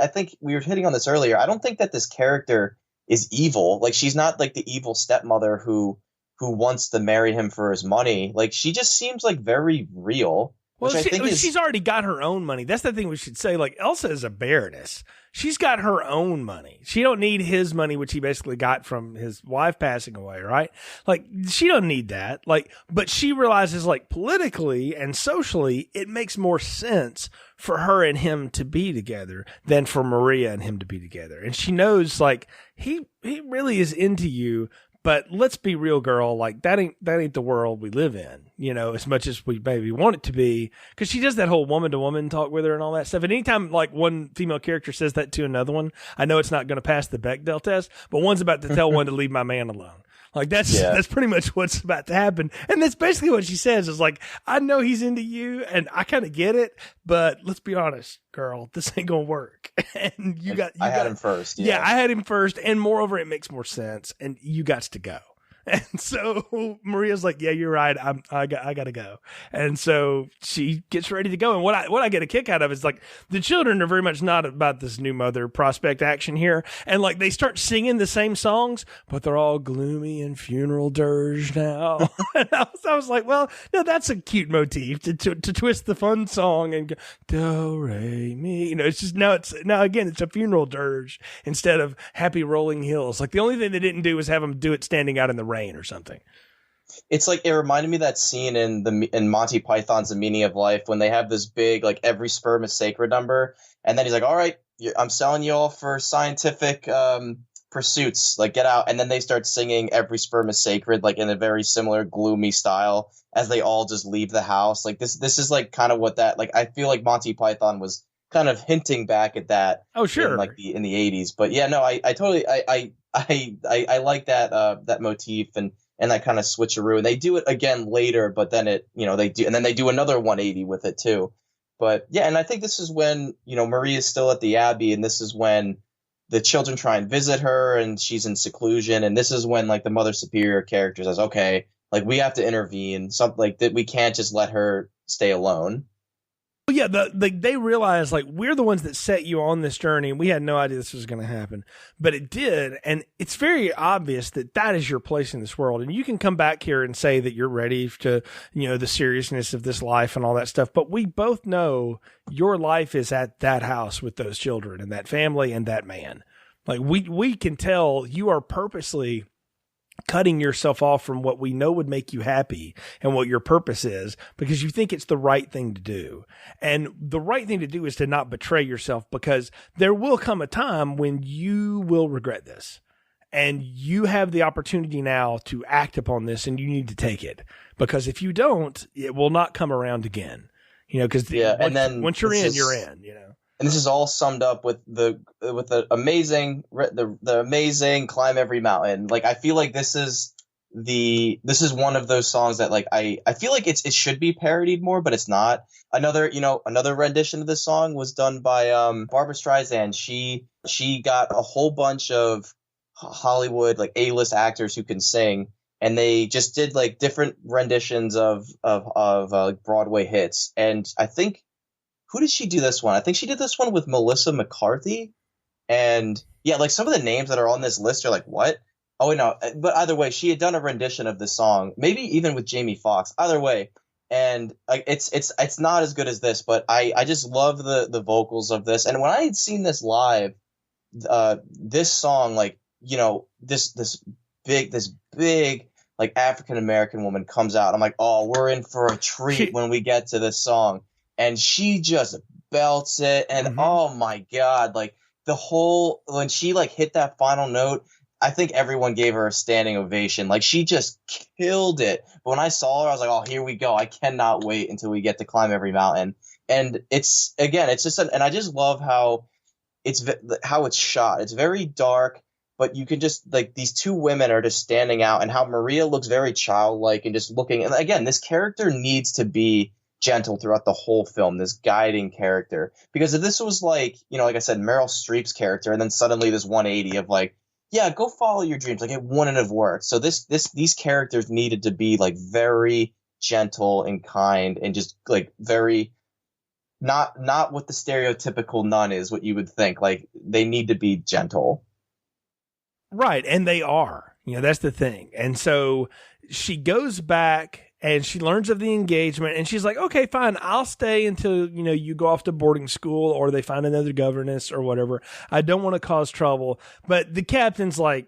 think we were hitting on this earlier. I don't think that this character is evil. Like she's not like the evil stepmother who wants to marry him for his money. Like she just seems like very real. Well, she's already got her own money. That's the thing we should say. Like Elsa is a baroness. She's got her own money. She don't need his money, which he basically got from his wife passing away, right? Like she don't need that. Like, but she realizes like politically and socially, it makes more sense for her and him to be together than for Maria and him to be together. And she knows like he really is into you. But let's be real, girl. Like that ain't the world we live in, as much as we maybe want it to be. Because she does that whole woman to woman talk with her and all that stuff. And anytime like one female character says that to another one, I know it's not going to pass the Bechdel test. But one's about to tell one to leave my man alone. Like that's pretty much what's about to happen. And that's basically what she says is like, I know he's into you and I kind of get it, but let's be honest, girl, this ain't going to work. And I had him first. Yeah, I had him first. And moreover, it makes more sense. And you got to go. And so Maria's like, yeah, you're right. I got to go. And so she gets ready to go. And what I get a kick out of is like the children are very much not about this new mother prospect action here. And like they start singing the same songs, but they're all gloomy and funeral dirge now. And I was like, well, no, that's a cute motif to twist the fun song and go, do, re, mi. It's just now again, it's a funeral dirge instead of happy rolling hills. Like the only thing they didn't do was have them do it standing out in the rain or something. It's like it reminded me of that scene in Monty Python's The Meaning of Life when they have this big like every sperm is sacred number, and then he's like, all right, I'm selling you all for scientific pursuits, like get out. And then they start singing every sperm is sacred, like in a very similar gloomy style as they all just leave the house. Like this is like kind of what that, like I feel like Monty Python was kind of hinting back at that. Oh sure, in the 80s. But yeah, no, I totally I like that motif and that kind of switcheroo, and they do it again later, but then they do another 180 with it too. But yeah, and I think this is when, Marie is still at the Abbey, and this is when the children try and visit her and she's in seclusion. And this is when like the Mother Superior character says, okay, like we have to intervene, something like that. We can't just let her stay alone. Well, yeah, they realize like we're the ones that set you on this journey, and we had no idea this was going to happen, but it did, and it's very obvious that that is your place in this world. And you can come back here and say that you're ready to, the seriousness of this life and all that stuff, but we both know your life is at that house with those children and that family and that man. Like we can tell you are purposely cutting yourself off from what we know would make you happy and what your purpose is because you think it's the right thing to do. And the right thing to do is to not betray yourself, because there will come a time when you will regret this, and you have the opportunity now to act upon this, and you need to take it, because if you don't, it will not come around again, because once you're in, you're in, And this is all summed up with the amazing Climb Every Mountain. Like, I feel like this is one of those songs that like I feel like it should be parodied more, but it's not. Another rendition of this song was done by Barbra Streisand. She got a whole bunch of Hollywood like A-list actors who can sing, and they just did like different renditions of Broadway hits. And I think, who did she do this one? I think she did this one with Melissa McCarthy. And yeah, like some of the names that are on this list are like, what? Oh, wait, no. But either way, she had done a rendition of the song, maybe even with Jamie Foxx. Either way. And it's not as good as this, but I just love the vocals of this. And when I had seen this live, this song, like, this big like African American woman comes out. I'm like, oh, we're in for a treat when we get to this song. And she just belts it. And oh my God, like when she like hit that final note, I think everyone gave her a standing ovation. Like, she just killed it. But when I saw her, I was like, oh, here we go. I cannot wait until we get to Climb Every Mountain. And it's just, and I just love how it's shot. It's very dark, but you can just like, these two women are just standing out, and how Maria looks very childlike and just looking. And again, this character needs to be gentle throughout the whole film, this guiding character. Because if this was like, like I said, Meryl Streep's character, and then suddenly this 180 of like, yeah, go follow your dreams, like, it wouldn't have worked. So these characters needed to be like very gentle and kind, and just like very not what the stereotypical nun is, what you would think. Like, they need to be gentle. Right. And they are, that's the thing. And so she goes back and she learns of the engagement, and she's like, okay, fine, I'll stay until, you go off to boarding school, or they find another governess or whatever. I don't want to cause trouble. But the captain's like,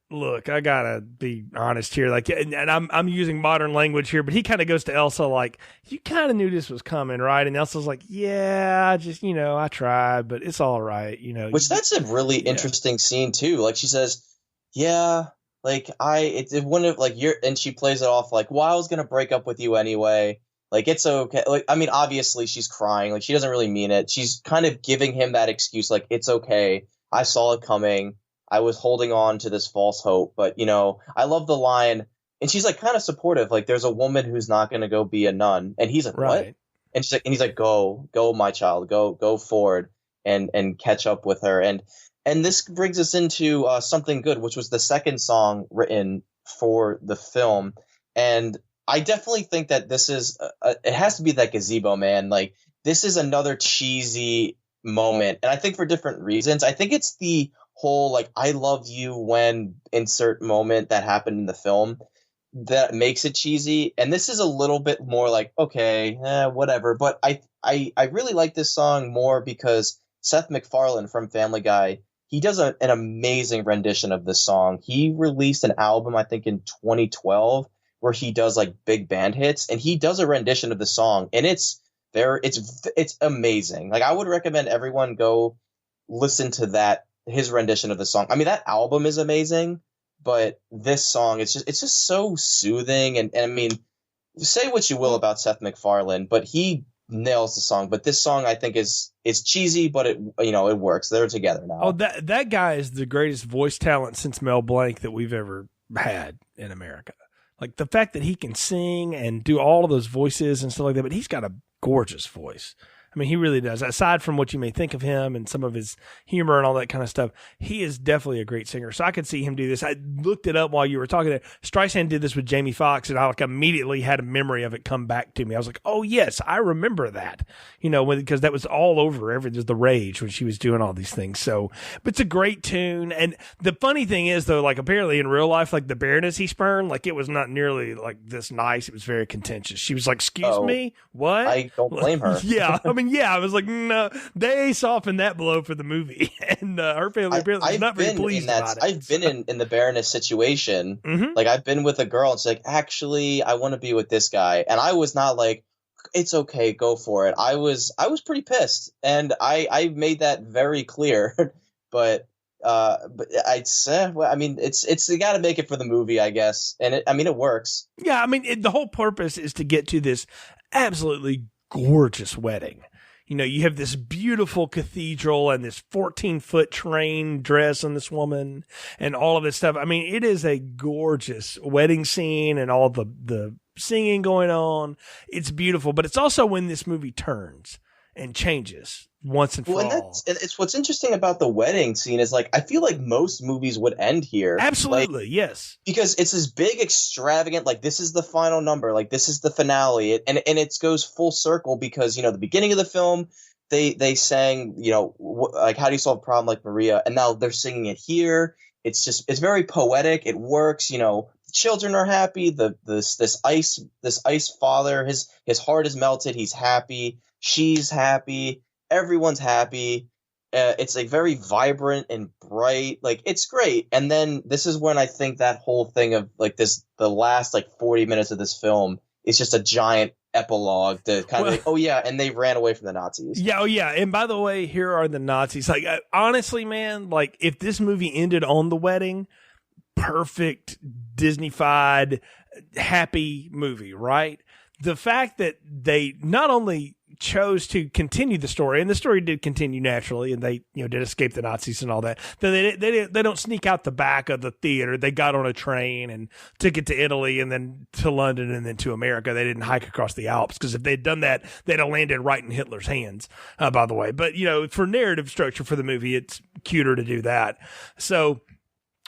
look, I gotta be honest here. Like, and I'm using modern language here, but he kind of goes to Elsa like, you kind of knew this was coming, right? And Elsa's like, yeah, I just, I tried, but it's all right, Which that's a really interesting scene too. Like, she says, yeah, like, it wouldn't have, like, and she plays it off like, well, I was going to break up with you anyway. Like, it's okay. Like, I mean, obviously she's crying. Like, she doesn't really mean it. She's kind of giving him that excuse. Like, it's okay. I saw it coming. I was holding on to this false hope. But, I love the line. And she's like kind of supportive. Like, there's a woman who's not going to go be a nun. And he's like, right. What? And he's like, go, my child, go forward and catch up with her. And this brings us into Something Good, which was the second song written for the film. And I definitely think that this is it has to be that gazebo, man. Like, this is another cheesy moment. And I think for different reasons. I think it's the whole, like, I love you when insert moment that happened in the film that makes it cheesy. And this is a little bit more like, okay, whatever. But I really like this song more because Seth MacFarlane from Family Guy, he does an amazing rendition of this song. He released an album, I think, in 2012, where he does like big band hits, and he does a rendition of the song, and it's amazing. Like, I would recommend everyone go listen to his rendition of the song. I mean, that album is amazing, but this song, it's just so soothing. And I mean, say what you will about Seth MacFarlane, but he nails the song. But this song, I think, is cheesy, but it works. They're together now. Oh, that guy is the greatest voice talent since Mel Blanc that we've ever had in America. Like, the fact that he can sing and do all of those voices and stuff like that, but he's got a gorgeous voice. I I mean, he really does. Aside from what you may think of him and some of his humor and all that kind of stuff, he is definitely a great singer. So I could see him do this. I looked it up while you were talking. Streisand did this with Jamie Foxx, and I immediately had a memory of it come back to me. I was like, oh yes, I remember that. Because that was all over the rage when she was doing all these things. So, but it's a great tune. And the funny thing is, though, like apparently in real life, like the Baroness he spurned, like it was not nearly like this nice. It was very contentious. She was like, "Excuse me, what?" I don't blame her. Yeah, I mean, I was like, no, they softened that blow for the movie, and her family apparently was not very pleased about it. I've been in the Baroness situation. Mm-hmm. Like I've been with a girl, and she's like, "Actually, I want to be with this guy," and I was not like, "It's okay, go for it." I was pretty pissed, and I made that very clear. but I'd say, well, I mean, it's you got to make it for the movie, I guess, and it works. Yeah, I mean, the whole purpose is to get to this absolutely gorgeous wedding. You have this beautiful cathedral and this 14-foot train dress on this woman and all of this stuff. I mean, it is a gorgeous wedding scene and all the singing going on. It's beautiful, but it's also when this movie turns and changes once and for all. And it's what's interesting about the wedding scene is like I feel like most movies would end here. Absolutely, like, yes. Because it's this big extravagant, like this is the final number, like this is the finale, and it goes full circle because the beginning of the film they sang like How Do You Solve a Problem Like Maria, and now they're singing it here. It's very poetic. It works. The children are happy. This ice father, his heart is melted. He's happy. She's happy. Everyone's happy. It's like very vibrant and bright. Like it's great. And then this is when I think that whole thing of like the last like 40 minutes of this film is just a giant epilogue to kind of like, oh yeah, and they ran away from the Nazis. Yeah, oh yeah. And by the way, here are the Nazis. Like honestly, man, like if this movie ended on the wedding, perfect Disney-fied happy movie, right? The fact that they not only chose to continue the story, and the story did continue naturally, and they did escape the Nazis and all that. Then they don't sneak out the back of the theater. They got on a train and took it to Italy and then to London and then to America. They didn't hike across the Alps because if they'd done that, they'd have landed right in Hitler's hands. By the way, but for narrative structure for the movie, it's cuter to do that. So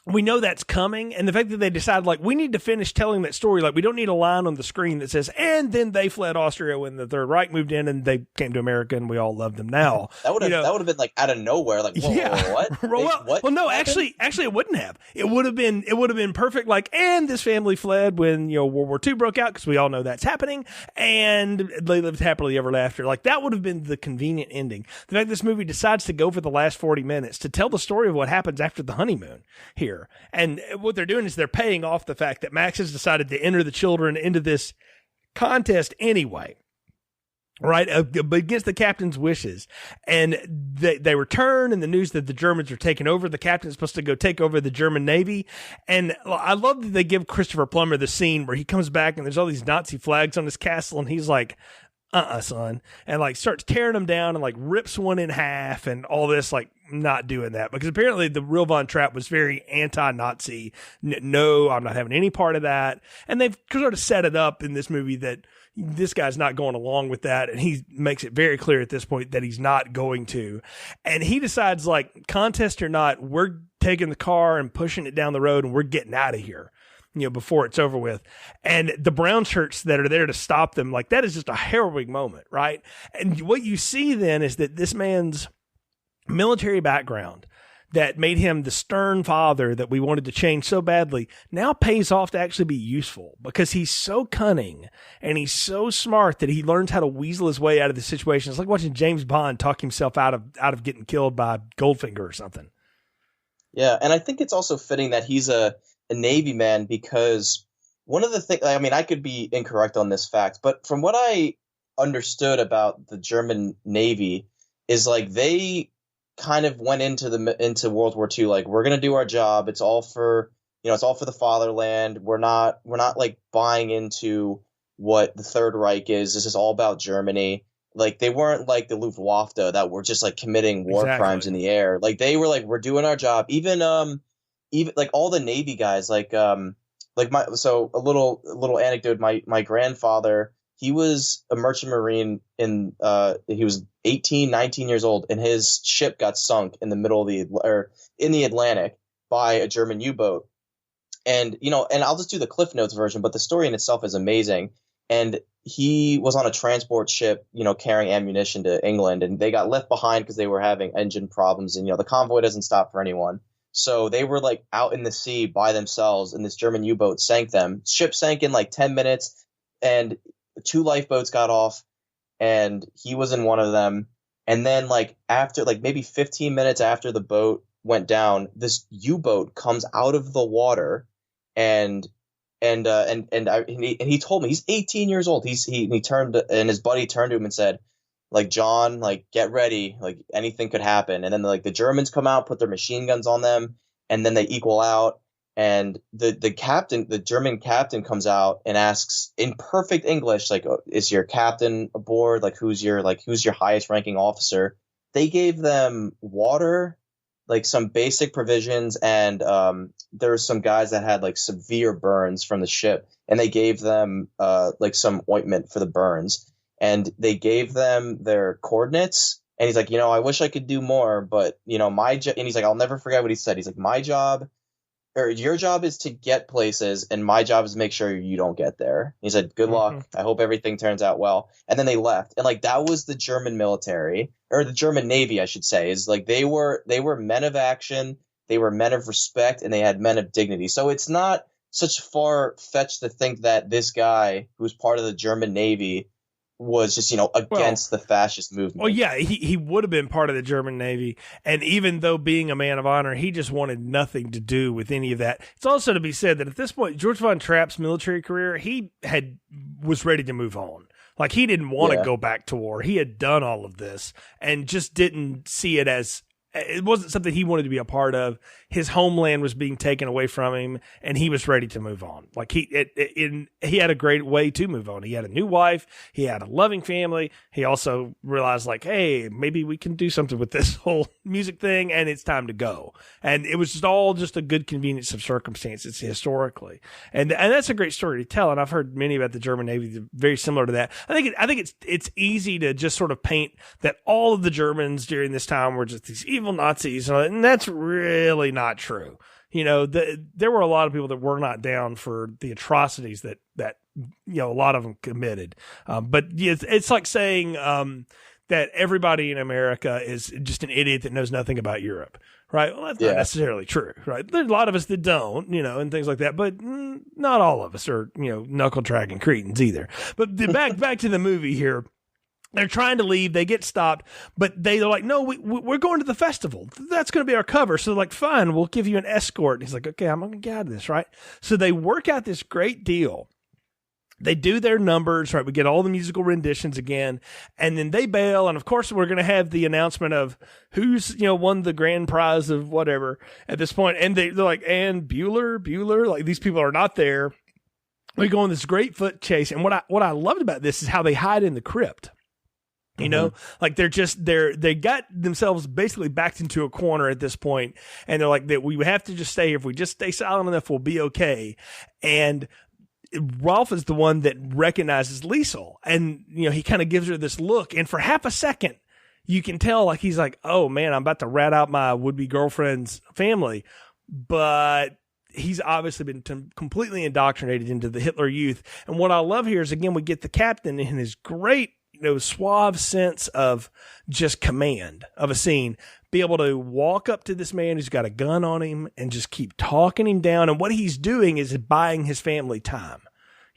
we know that's coming, and the fact that they decided, like, we need to finish telling that story. Like, we don't need a line on the screen that says, and then they fled Austria when the Third Reich moved in, and they came to America, and we all love them now. That would have been like out of nowhere. Like, whoa, yeah. what? Well, no, actually, it wouldn't have. It would have been perfect. Like, and this family fled when World War II broke out, because we all know that's happening, and they lived happily ever after. Like, that would have been the convenient ending. The fact this movie decides to go for the last 40 minutes to tell the story of what happens after the honeymoon here. And what they're doing is they're paying off the fact that Max has decided to enter the children into this contest anyway, right? Against the captain's wishes. And they return, and the news that the Germans are taking over. The captain's supposed to go take over the German Navy. And I love that they give Christopher Plummer the scene where he comes back and there's all these Nazi flags on his castle, and he's like, son, and like starts tearing them down and like rips one in half and all this, like not doing that, because apparently the real Von Trapp was very anti-Nazi. No, I'm not having any part of that. And they've sort of set it up in this movie that this guy's not going along with that, and he makes it very clear at this point that he's not going to. And he decides, like, contest or not, we're taking the car and pushing it down the road, and we're getting out of here, before it's over with. And the brown shirts that are there to stop them, like, that is just a harrowing moment, right? And what you see then is that this man's military background that made him the stern father that we wanted to change so badly now pays off to actually be useful, because he's so cunning and he's so smart that he learns how to weasel his way out of the situation. It's like watching James Bond talk himself out of getting killed by Goldfinger or something. Yeah, and I think it's also fitting that he's a Navy man, because one of the things, I mean, I could be incorrect on this fact, but from what I understood about the German Navy is, like, they kind of went into World War II like, we're going to do our job. It's all for, it's all for the fatherland. We're not like buying into what the Third Reich is. This is all about Germany. Like, they weren't like the Luftwaffe that were just like committing war crimes in the air. Like, they were like, we're doing our job. Even like all the Navy guys, a little anecdote. My grandfather, he was a merchant marine he was 18, 19 years old, and his ship got sunk in the middle of in the Atlantic by a German U-boat. And, and I'll just do the Cliff Notes version, but the story in itself is amazing. And he was on a transport ship, carrying ammunition to England, and they got left behind because they were having engine problems. And, the convoy doesn't stop for anyone. So they were like out in the sea by themselves, and this German U-boat sank them. Ship sank in like 10 minutes, and 2 lifeboats got off, and he was in one of them. And then like after like maybe 15 minutes after the boat went down, this U-boat comes out of the water, and he told me he's 18 years old. He turned, and his buddy turned to him and said, like, John, like, get ready, like anything could happen. And then like the Germans come out, put their machine guns on them, and then they equal out. And the German captain comes out and asks in perfect English, like, is your captain aboard? Like, who's your highest ranking officer? They gave them water, like some basic provisions, and there were some guys that had like severe burns from the ship, and they gave them like some ointment for the burns, and they gave them their coordinates. And he's like, I wish I could do more, but my job. And he's like, I'll never forget what he said. He's like, my job, or your job, is to get places, and my job is to make sure you don't get there. He said, good luck. I hope everything turns out well. And then they left. And like that was the German military, or the German Navy, I should say, is like they were men of action, they were men of respect, and they had men of dignity. So it's not such far-fetched to think that this guy, who's part of the German Navy, was just, against the fascist movement. Well, yeah, he would have been part of the German Navy. And even though being a man of honor, he just wanted nothing to do with any of that. It's also to be said that at this point, George von Trapp's military career, he was ready to move on. Like, he didn't want to go back to war. He had done all of this and just didn't see it as, it wasn't something he wanted to be a part of. His homeland was being taken away from him, and he was ready to move on. Like he had a great way to move on. He had a new wife. He had a loving family. He also realized, like, hey, maybe we can do something with this whole music thing, and it's time to go. And it was just a good convenience of circumstances historically. And that's a great story to tell. And I've heard many about the German Navy, very similar to that. I think it's easy to just sort of paint that all of the Germans during this time were just these evil Nazis, and that's really not true. There were a lot of people that were not down for the atrocities that a lot of them committed. But it's like saying that everybody in America is just an idiot that knows nothing about Europe, right? Well, that's not necessarily true, right? There's a lot of us that don't, and things like that, but not all of us are, knuckle dragging cretins either. But back to the movie here. They're trying to leave. They get stopped, but they're like, no, we're going to the festival. That's going to be our cover. So they're like, fine, we'll give you an escort. And he's like, okay, I'm going to get out of this, right? So they work out this great deal. They do their numbers, right? We get all the musical renditions again, and then they bail. And of course, we're going to have the announcement of who's, won the grand prize of whatever at this point. And they're like, and Bueller, like these people are not there. We go on this great foot chase. And what I loved about this is how they hide in the crypt. Like they got themselves basically backed into a corner at this point, and they're like, that we have to just stay here. If we just stay silent enough, we'll be okay. And Rolf is the one that recognizes Liesel, and he kind of gives her this look, and for half a second, you can tell like he's like, oh man, I'm about to rat out my would-be girlfriend's family, but he's obviously been completely indoctrinated into the Hitler Youth. And what I love here is, again, we get the captain in his great suave sense of just command of a scene, be able to walk up to this man who's got a gun on him and just keep talking him down. And what he's doing is buying his family time,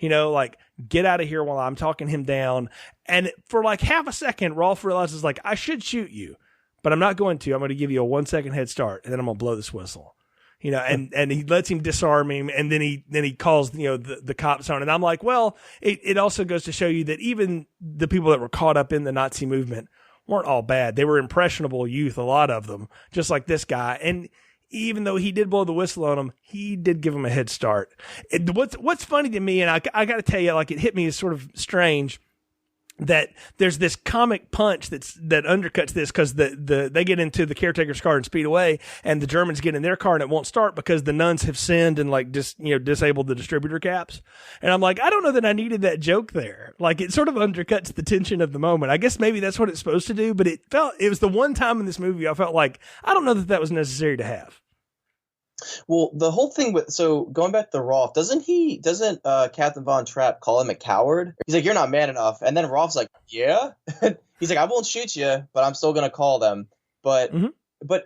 like, get out of here while I'm talking him down. And for like half a second, Rolf realizes, like, I should shoot you, but I'm not going to. I'm going to give you a 1 second head start, and then I'm going to blow this whistle. And he lets him disarm him, and then he calls, the cops on. And I'm like, well, it also goes to show you that even the people that were caught up in the Nazi movement weren't all bad. They were impressionable youth, a lot of them, just like this guy. And even though he did blow the whistle on him, he did give him a head start. What's funny to me, and I got to tell you, like, it hit me as sort of strange, that there's this comic punch that undercuts this because they get into the caretaker's car and speed away, and the Germans get in their car and it won't start because the nuns have sinned and like just disabled the distributor caps. And I'm like, I don't know that I needed that joke there. Like, it sort of undercuts the tension of the moment. I guess maybe that's what it's supposed to do, but it was the one time in this movie I felt like I don't know that was necessary to have. Well, the whole thing going back to Rolf, doesn't Captain Von Trapp call him a coward? He's like, you're not man enough. And then Rolf's like, yeah? He's like, I won't shoot you, but I'm still going to call them. But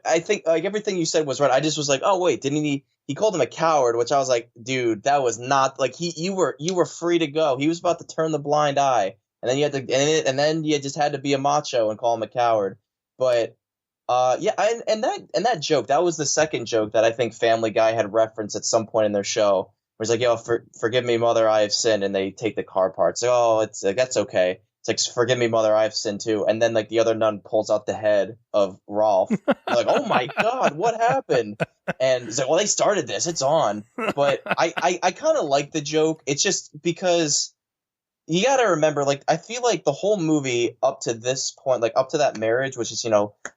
I think like everything you said was right. I just was like, oh, wait, didn't he called him a coward, which I was like, dude, that was not like you were free to go. He was about to turn the blind eye. And then you just had to be a macho and call him a coward. But that joke, that was the second joke that I think Family Guy had referenced at some point in their show. Where it's like, yo, forgive me, mother, I have sinned, and they take the car parts. Like, oh, it's like, that's okay. It's like, forgive me, mother, I have sinned too. And then like the other nun pulls out the head of Rolf. Like, oh my God, what happened? And it's like, well, they started this, it's on. But I kind of like the joke. It's just because you got to remember, like, I feel like the whole movie up to this point, like up to that marriage, which is,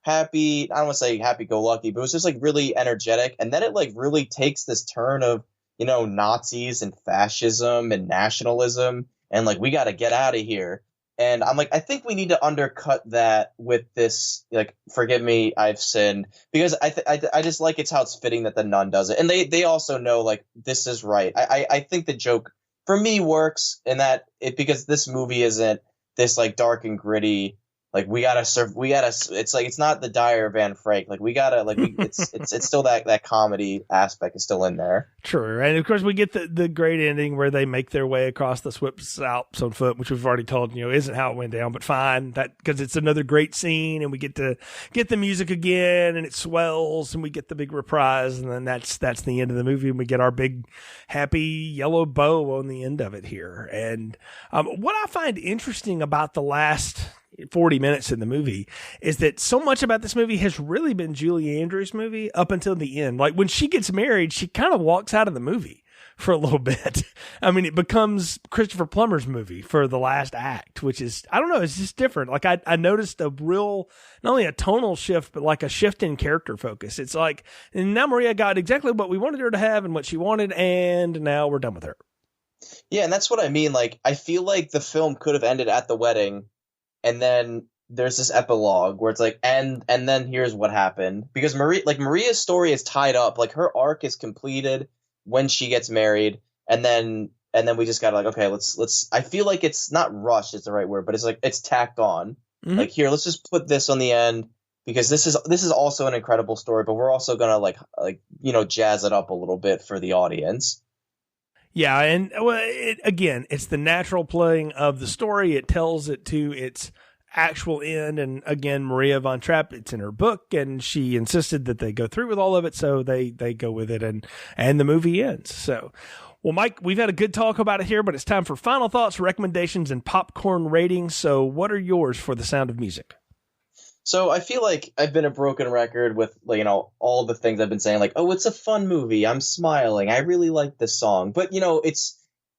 happy, I don't want to say happy-go-lucky, but it was just like really energetic. And then it like really takes this turn of, Nazis and fascism and nationalism. And like, we got to get out of here. And I'm like, I think we need to undercut that with this, like, forgive me, I've sinned. Because I just like it's how it's fitting that the nun does it. And they also know, like, this is right. I think the joke for me works in that because this movie isn't this like dark and gritty, like it's like, it's not the Dire Van Frank, like it's still that comedy aspect is still in there. True. And of course we get the great ending where they make their way across the Swiss Alps on foot, which we've already told, isn't how it went down, but fine, that because it's another great scene and we get to get the music again and it swells and we get the big reprise, and then that's the end of the movie and we get our big happy yellow bow on the end of it here. And what I find interesting about the last 40 minutes in the movie is that so much about this movie has really been Julie Andrews' movie up until the end. Like when she gets married, she kind of walks out of the movie for a little bit. I mean, it becomes Christopher Plummer's movie for the last act, which is, I don't know, it's just different. Like I noticed a real, not only a tonal shift, but like a shift in character focus. It's like, and now Maria got exactly what we wanted her to have and what she wanted, and now we're done with her. Yeah, and that's what I mean. Like, I feel like the film could have ended at the wedding, and then there's this epilogue where it's like, and then here's what happened. Because Maria's story is tied up. Like, her arc is completed when she gets married, and then we just gotta, like, okay, let's I feel like it's not rushed, it's the right word, but it's like it's tacked on. Mm-hmm. Like, here, let's just put this on the end because this is also an incredible story, but we're also gonna like jazz it up a little bit for the audience. Yeah, and it's the natural playing of the story. It tells it to its actual end, and again, Maria Von Trapp, it's in her book, and she insisted that they go through with all of it, so they go with it, and the movie ends. So, well, Mike, we've had a good talk about it here, but it's time for final thoughts, recommendations, and popcorn ratings. So what are yours for The Sound of Music? So I feel like I've been a broken record with, all the things I've been saying, like, oh, it's a fun movie, I'm smiling, I really like this song. But,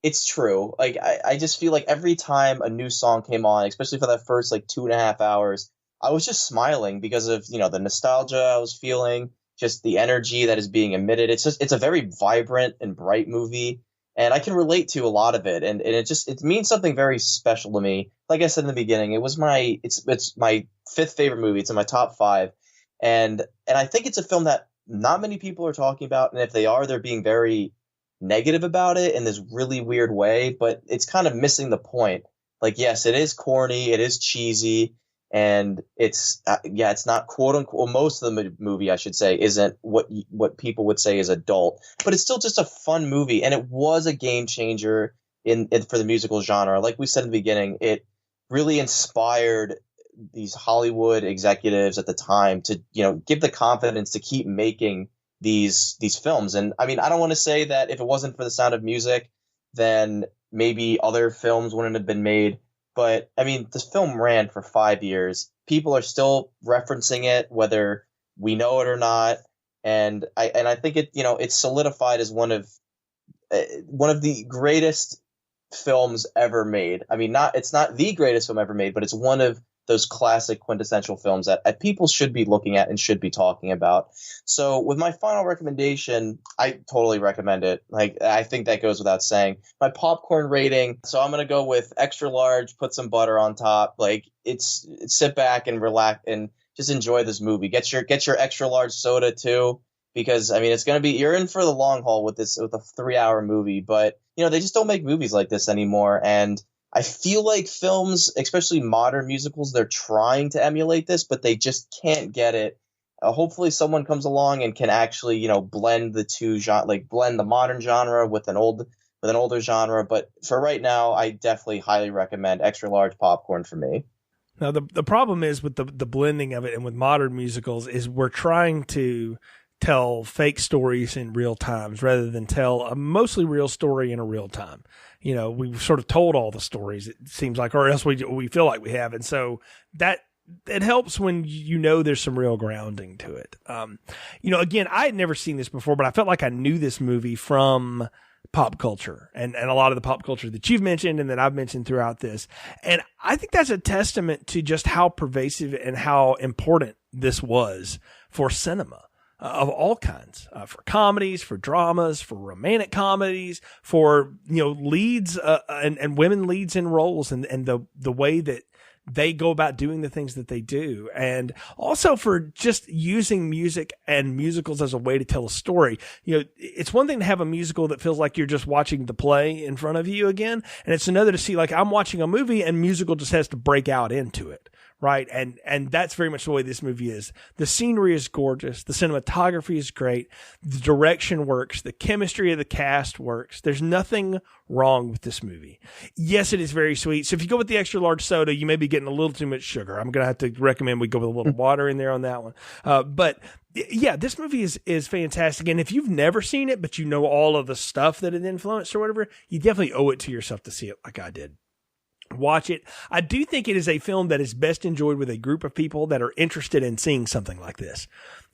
it's true. Like, I just feel like every time a new song came on, especially for that first, 2.5 hours, I was just smiling because of, the nostalgia I was feeling, just the energy that is being emitted. It's a very vibrant and bright movie. And I can relate to a lot of it, and it means something very special to me. Like I said in the beginning, it's my fifth favorite movie. It's in my top 5, and I think it's a film that not many people are talking about, and if they are, they're being very negative about it in this really weird way. But it's kind of missing the point. Like, yes, it is corny, it is cheesy, and it's not quote unquote. Most of the movie, I should say, isn't what people would say is adult, but it's still just a fun movie, and it was a game changer for the musical genre. Like we said in the beginning, it really inspired these Hollywood executives at the time to give the confidence to keep making these films. And I mean, I don't want to say that if it wasn't for The Sound of Music, then maybe other films wouldn't have been made. But I mean, this film ran for 5 years. People are still referencing it, whether we know it or not. And I think it's solidified as one of the greatest films ever made. I mean, it's not the greatest film ever made, but it's one of those classic quintessential films that people should be looking at and should be talking about. So with my final recommendation, I totally recommend it. Like, I think that goes without saying. My popcorn rating, so I'm going to go with extra large, put some butter on top. Like, it's sit back and relax and just enjoy this movie. Get your extra large soda too, because I mean, it's going to be, you're in for the long haul with a 3-hour movie, but they just don't make movies like this anymore. And I feel like films, especially modern musicals, they're trying to emulate this, but they just can't get it. Hopefully someone comes along and can actually, blend the two genre, like blend the modern genre with an older genre. But for right now, I definitely highly recommend extra large popcorn for me. Now, the problem is with the blending of it and with modern musicals is we're trying to tell fake stories in real times rather than tell a mostly real story in a real time. We've sort of told all the stories, it seems like, or else we feel like we have. And so that it helps when there's some real grounding to it. Again, I had never seen this before, but I felt like I knew this movie from pop culture and a lot of the pop culture that you've mentioned and that I've mentioned throughout this. And I think that's a testament to just how pervasive and how important this was for cinema. Of all kinds, for comedies, for dramas, for romantic comedies, for, leads, and women leads in roles and the way that they go about doing the things that they do. And also for just using music and musicals as a way to tell a story. It's one thing to have a musical that feels like you're just watching the play in front of you again. And it's another to see like I'm watching a movie and musical just has to break out into it. Right. And that's very much the way this movie is. The scenery is gorgeous. The cinematography is great. The direction works. The chemistry of the cast works. There's nothing wrong with this movie. Yes, it is very sweet. So if you go with the extra large soda, you may be getting a little too much sugar. I'm going to have to recommend we go with a little water in there on that one. But yeah, this movie is fantastic. And if you've never seen it, but all of the stuff that it influenced or whatever, you definitely owe it to yourself to see it like I did. Watch it. I do think it is a film that is best enjoyed with a group of people that are interested in seeing something like this.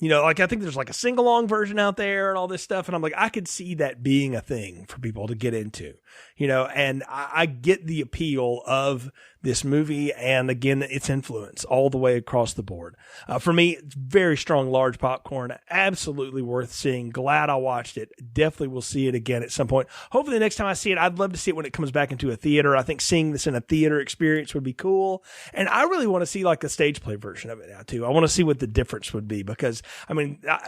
I think there's like a sing-along version out there and all this stuff. And I'm like, I could see that being a thing for people to get into, and I get the appeal of this movie and again, its influence all the way across the board. For me, it's very strong, large popcorn, absolutely worth seeing. Glad I watched it. Definitely will see it again at some point. Hopefully the next time I see it, I'd love to see it when it comes back into a theater. I think seeing this in a theater experience would be cool. And I really want to see like a stage play version of it now too. I want to see what the difference would be because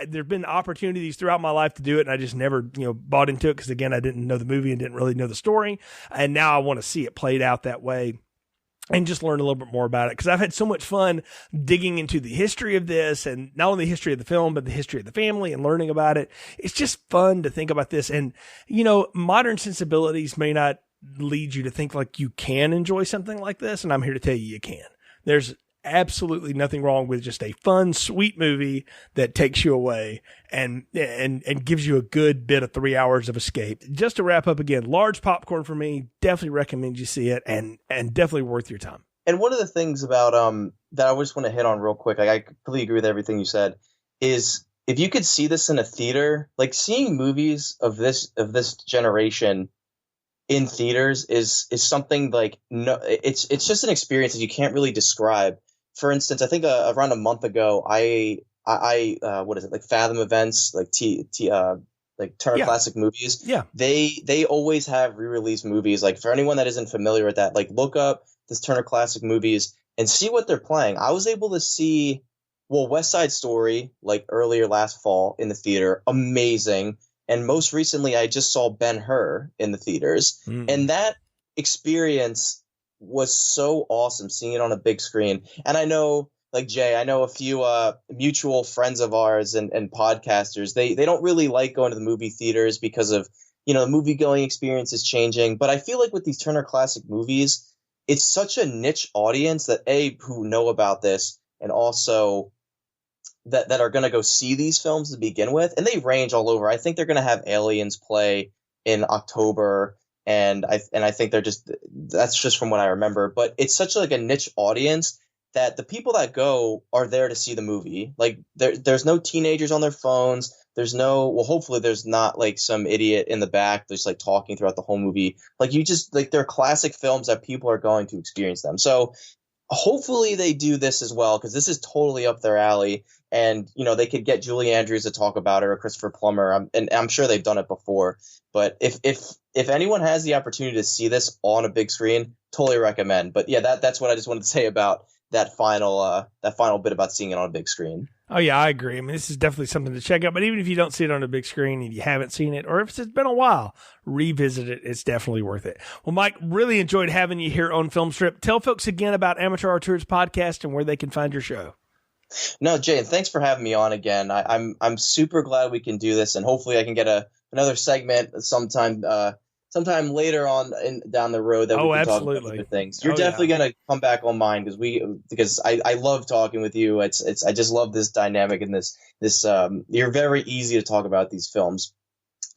there've been opportunities throughout my life to do it and I just never, bought into it because again, I didn't know the movie and didn't really know the story. And now I want to see it played out that way and just learn a little bit more about it because I've had so much fun digging into the history of this and not only the history of the film, but the history of the family and learning about it. It's just fun to think about this. And, modern sensibilities may not lead you to think like you can enjoy something like this. And I'm here to tell you can. There's absolutely nothing wrong with just a fun, sweet movie that takes you away and gives you a good bit of 3 hours of escape. Just to wrap up again, large popcorn for me. Definitely recommend you see it and definitely worth your time. And one of the things about that I just want to hit on real quick, like I completely agree with everything you said, is if you could see this in a theater, like seeing movies of this generation in theaters is something like it's just an experience that you can't really describe. For instance, I think around a month ago, I what is it, like Fathom Events, like like Turner Classic Movies. Yeah. They always have re-release movies. Like for anyone that isn't familiar with that, like look up this Turner Classic Movies and see what they're playing. I was able to see West Side Story like earlier last fall in the theater, amazing. And most recently, I just saw Ben-Hur in the theaters, and that experience was so awesome seeing it on a big screen. And I know, like Jay, I know a few mutual friends of ours and podcasters. They don't really like going to the movie theaters because of the movie going experience is changing. But I feel like with these Turner Classic Movies, it's such a niche audience that who know about this and also that are going to go see these films to begin with, and they range all over. I think they're going to have Aliens play in October. And I think that's just from what I remember, but it's such like a niche audience that the people that go are there to see the movie. Like there's no teenagers on their phones. there's no, well, hopefully there's not like some idiot in the back just like talking throughout the whole movie. Like you just like, they're classic films that people are going to experience them. So hopefully they do this as well, because this is totally up their alley. And, you know, they could get Julie Andrews to talk about it, or Christopher Plummer. And I'm sure they've done it before. But if anyone has the opportunity to see this on a big screen, totally recommend. But yeah, that's what I just wanted to say about that final bit about seeing it on a big screen. Oh, yeah, I agree. I mean, this is definitely something to check out. But even if you don't see it on a big screen and you haven't seen it, or if it's been a while, revisit it. It's definitely worth it. Well, Mike, really enjoyed having you here on Film Strip. Tell folks again about Amateur Auteurs podcast and where they can find your show. No, Jay, and thanks for having me on again. I'm super glad we can do this, and hopefully I can get another segment sometime later on down the road that we can talk about other things. You're definitely going to come back on mine because I love talking with you. I just love this dynamic and this you're very easy to talk about these films.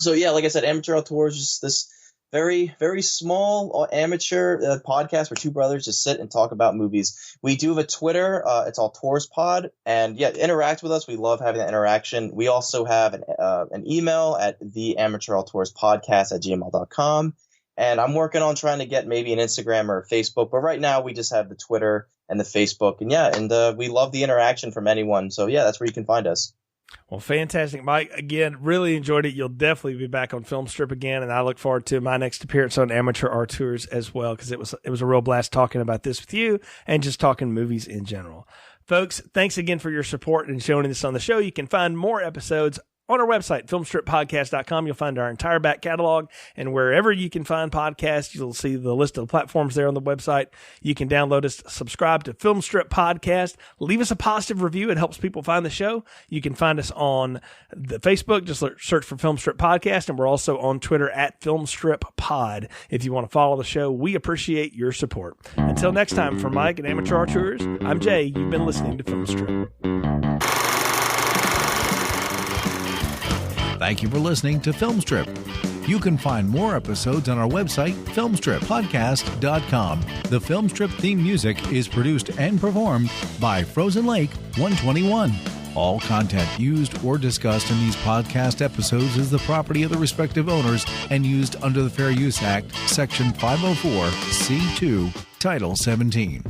So yeah, like I said, Amateur Auteurs, just this very, very small amateur podcast where two brothers just sit and talk about movies. We do have a Twitter. It's all Tours Pod. And yeah, interact with us. We love having that interaction. We also have an email at theamateurauteurspodcast@gmail.com. And I'm working on trying to get maybe an Instagram or a Facebook. But right now we just have the Twitter and the Facebook. And yeah, and we love the interaction from anyone. So yeah, that's where you can find us. Well, fantastic, Mike. Again, really enjoyed it. You'll definitely be back on Film Strip again, and I look forward to my next appearance on Amateur Auteurs as well, because it was a real blast talking about this with you and just talking movies in general. Folks, thanks again for your support and showing this on the show. You can find more episodes on our website, filmstrippodcast.com. You'll find our entire back catalog, and wherever you can find podcasts, you'll see the list of the platforms there on the website. You can download us, subscribe to Film Strip Podcast, leave us a positive review. It helps people find the show. You can find us on the Facebook, just search for Film Strip Podcast, and we're also on Twitter at Film Strip Pod. If you want to follow the show, we appreciate your support. Until next time, for Mike and Amateur Auteurs, I'm Jay. You've been listening to Film Strip. Thank you for listening to Film Strip. You can find more episodes on our website, filmstrippodcast.com. The Film Strip theme music is produced and performed by Frozen Lake 121. All content used or discussed in these podcast episodes is the property of the respective owners and used under the Fair Use Act, Section 504, C2, Title 17.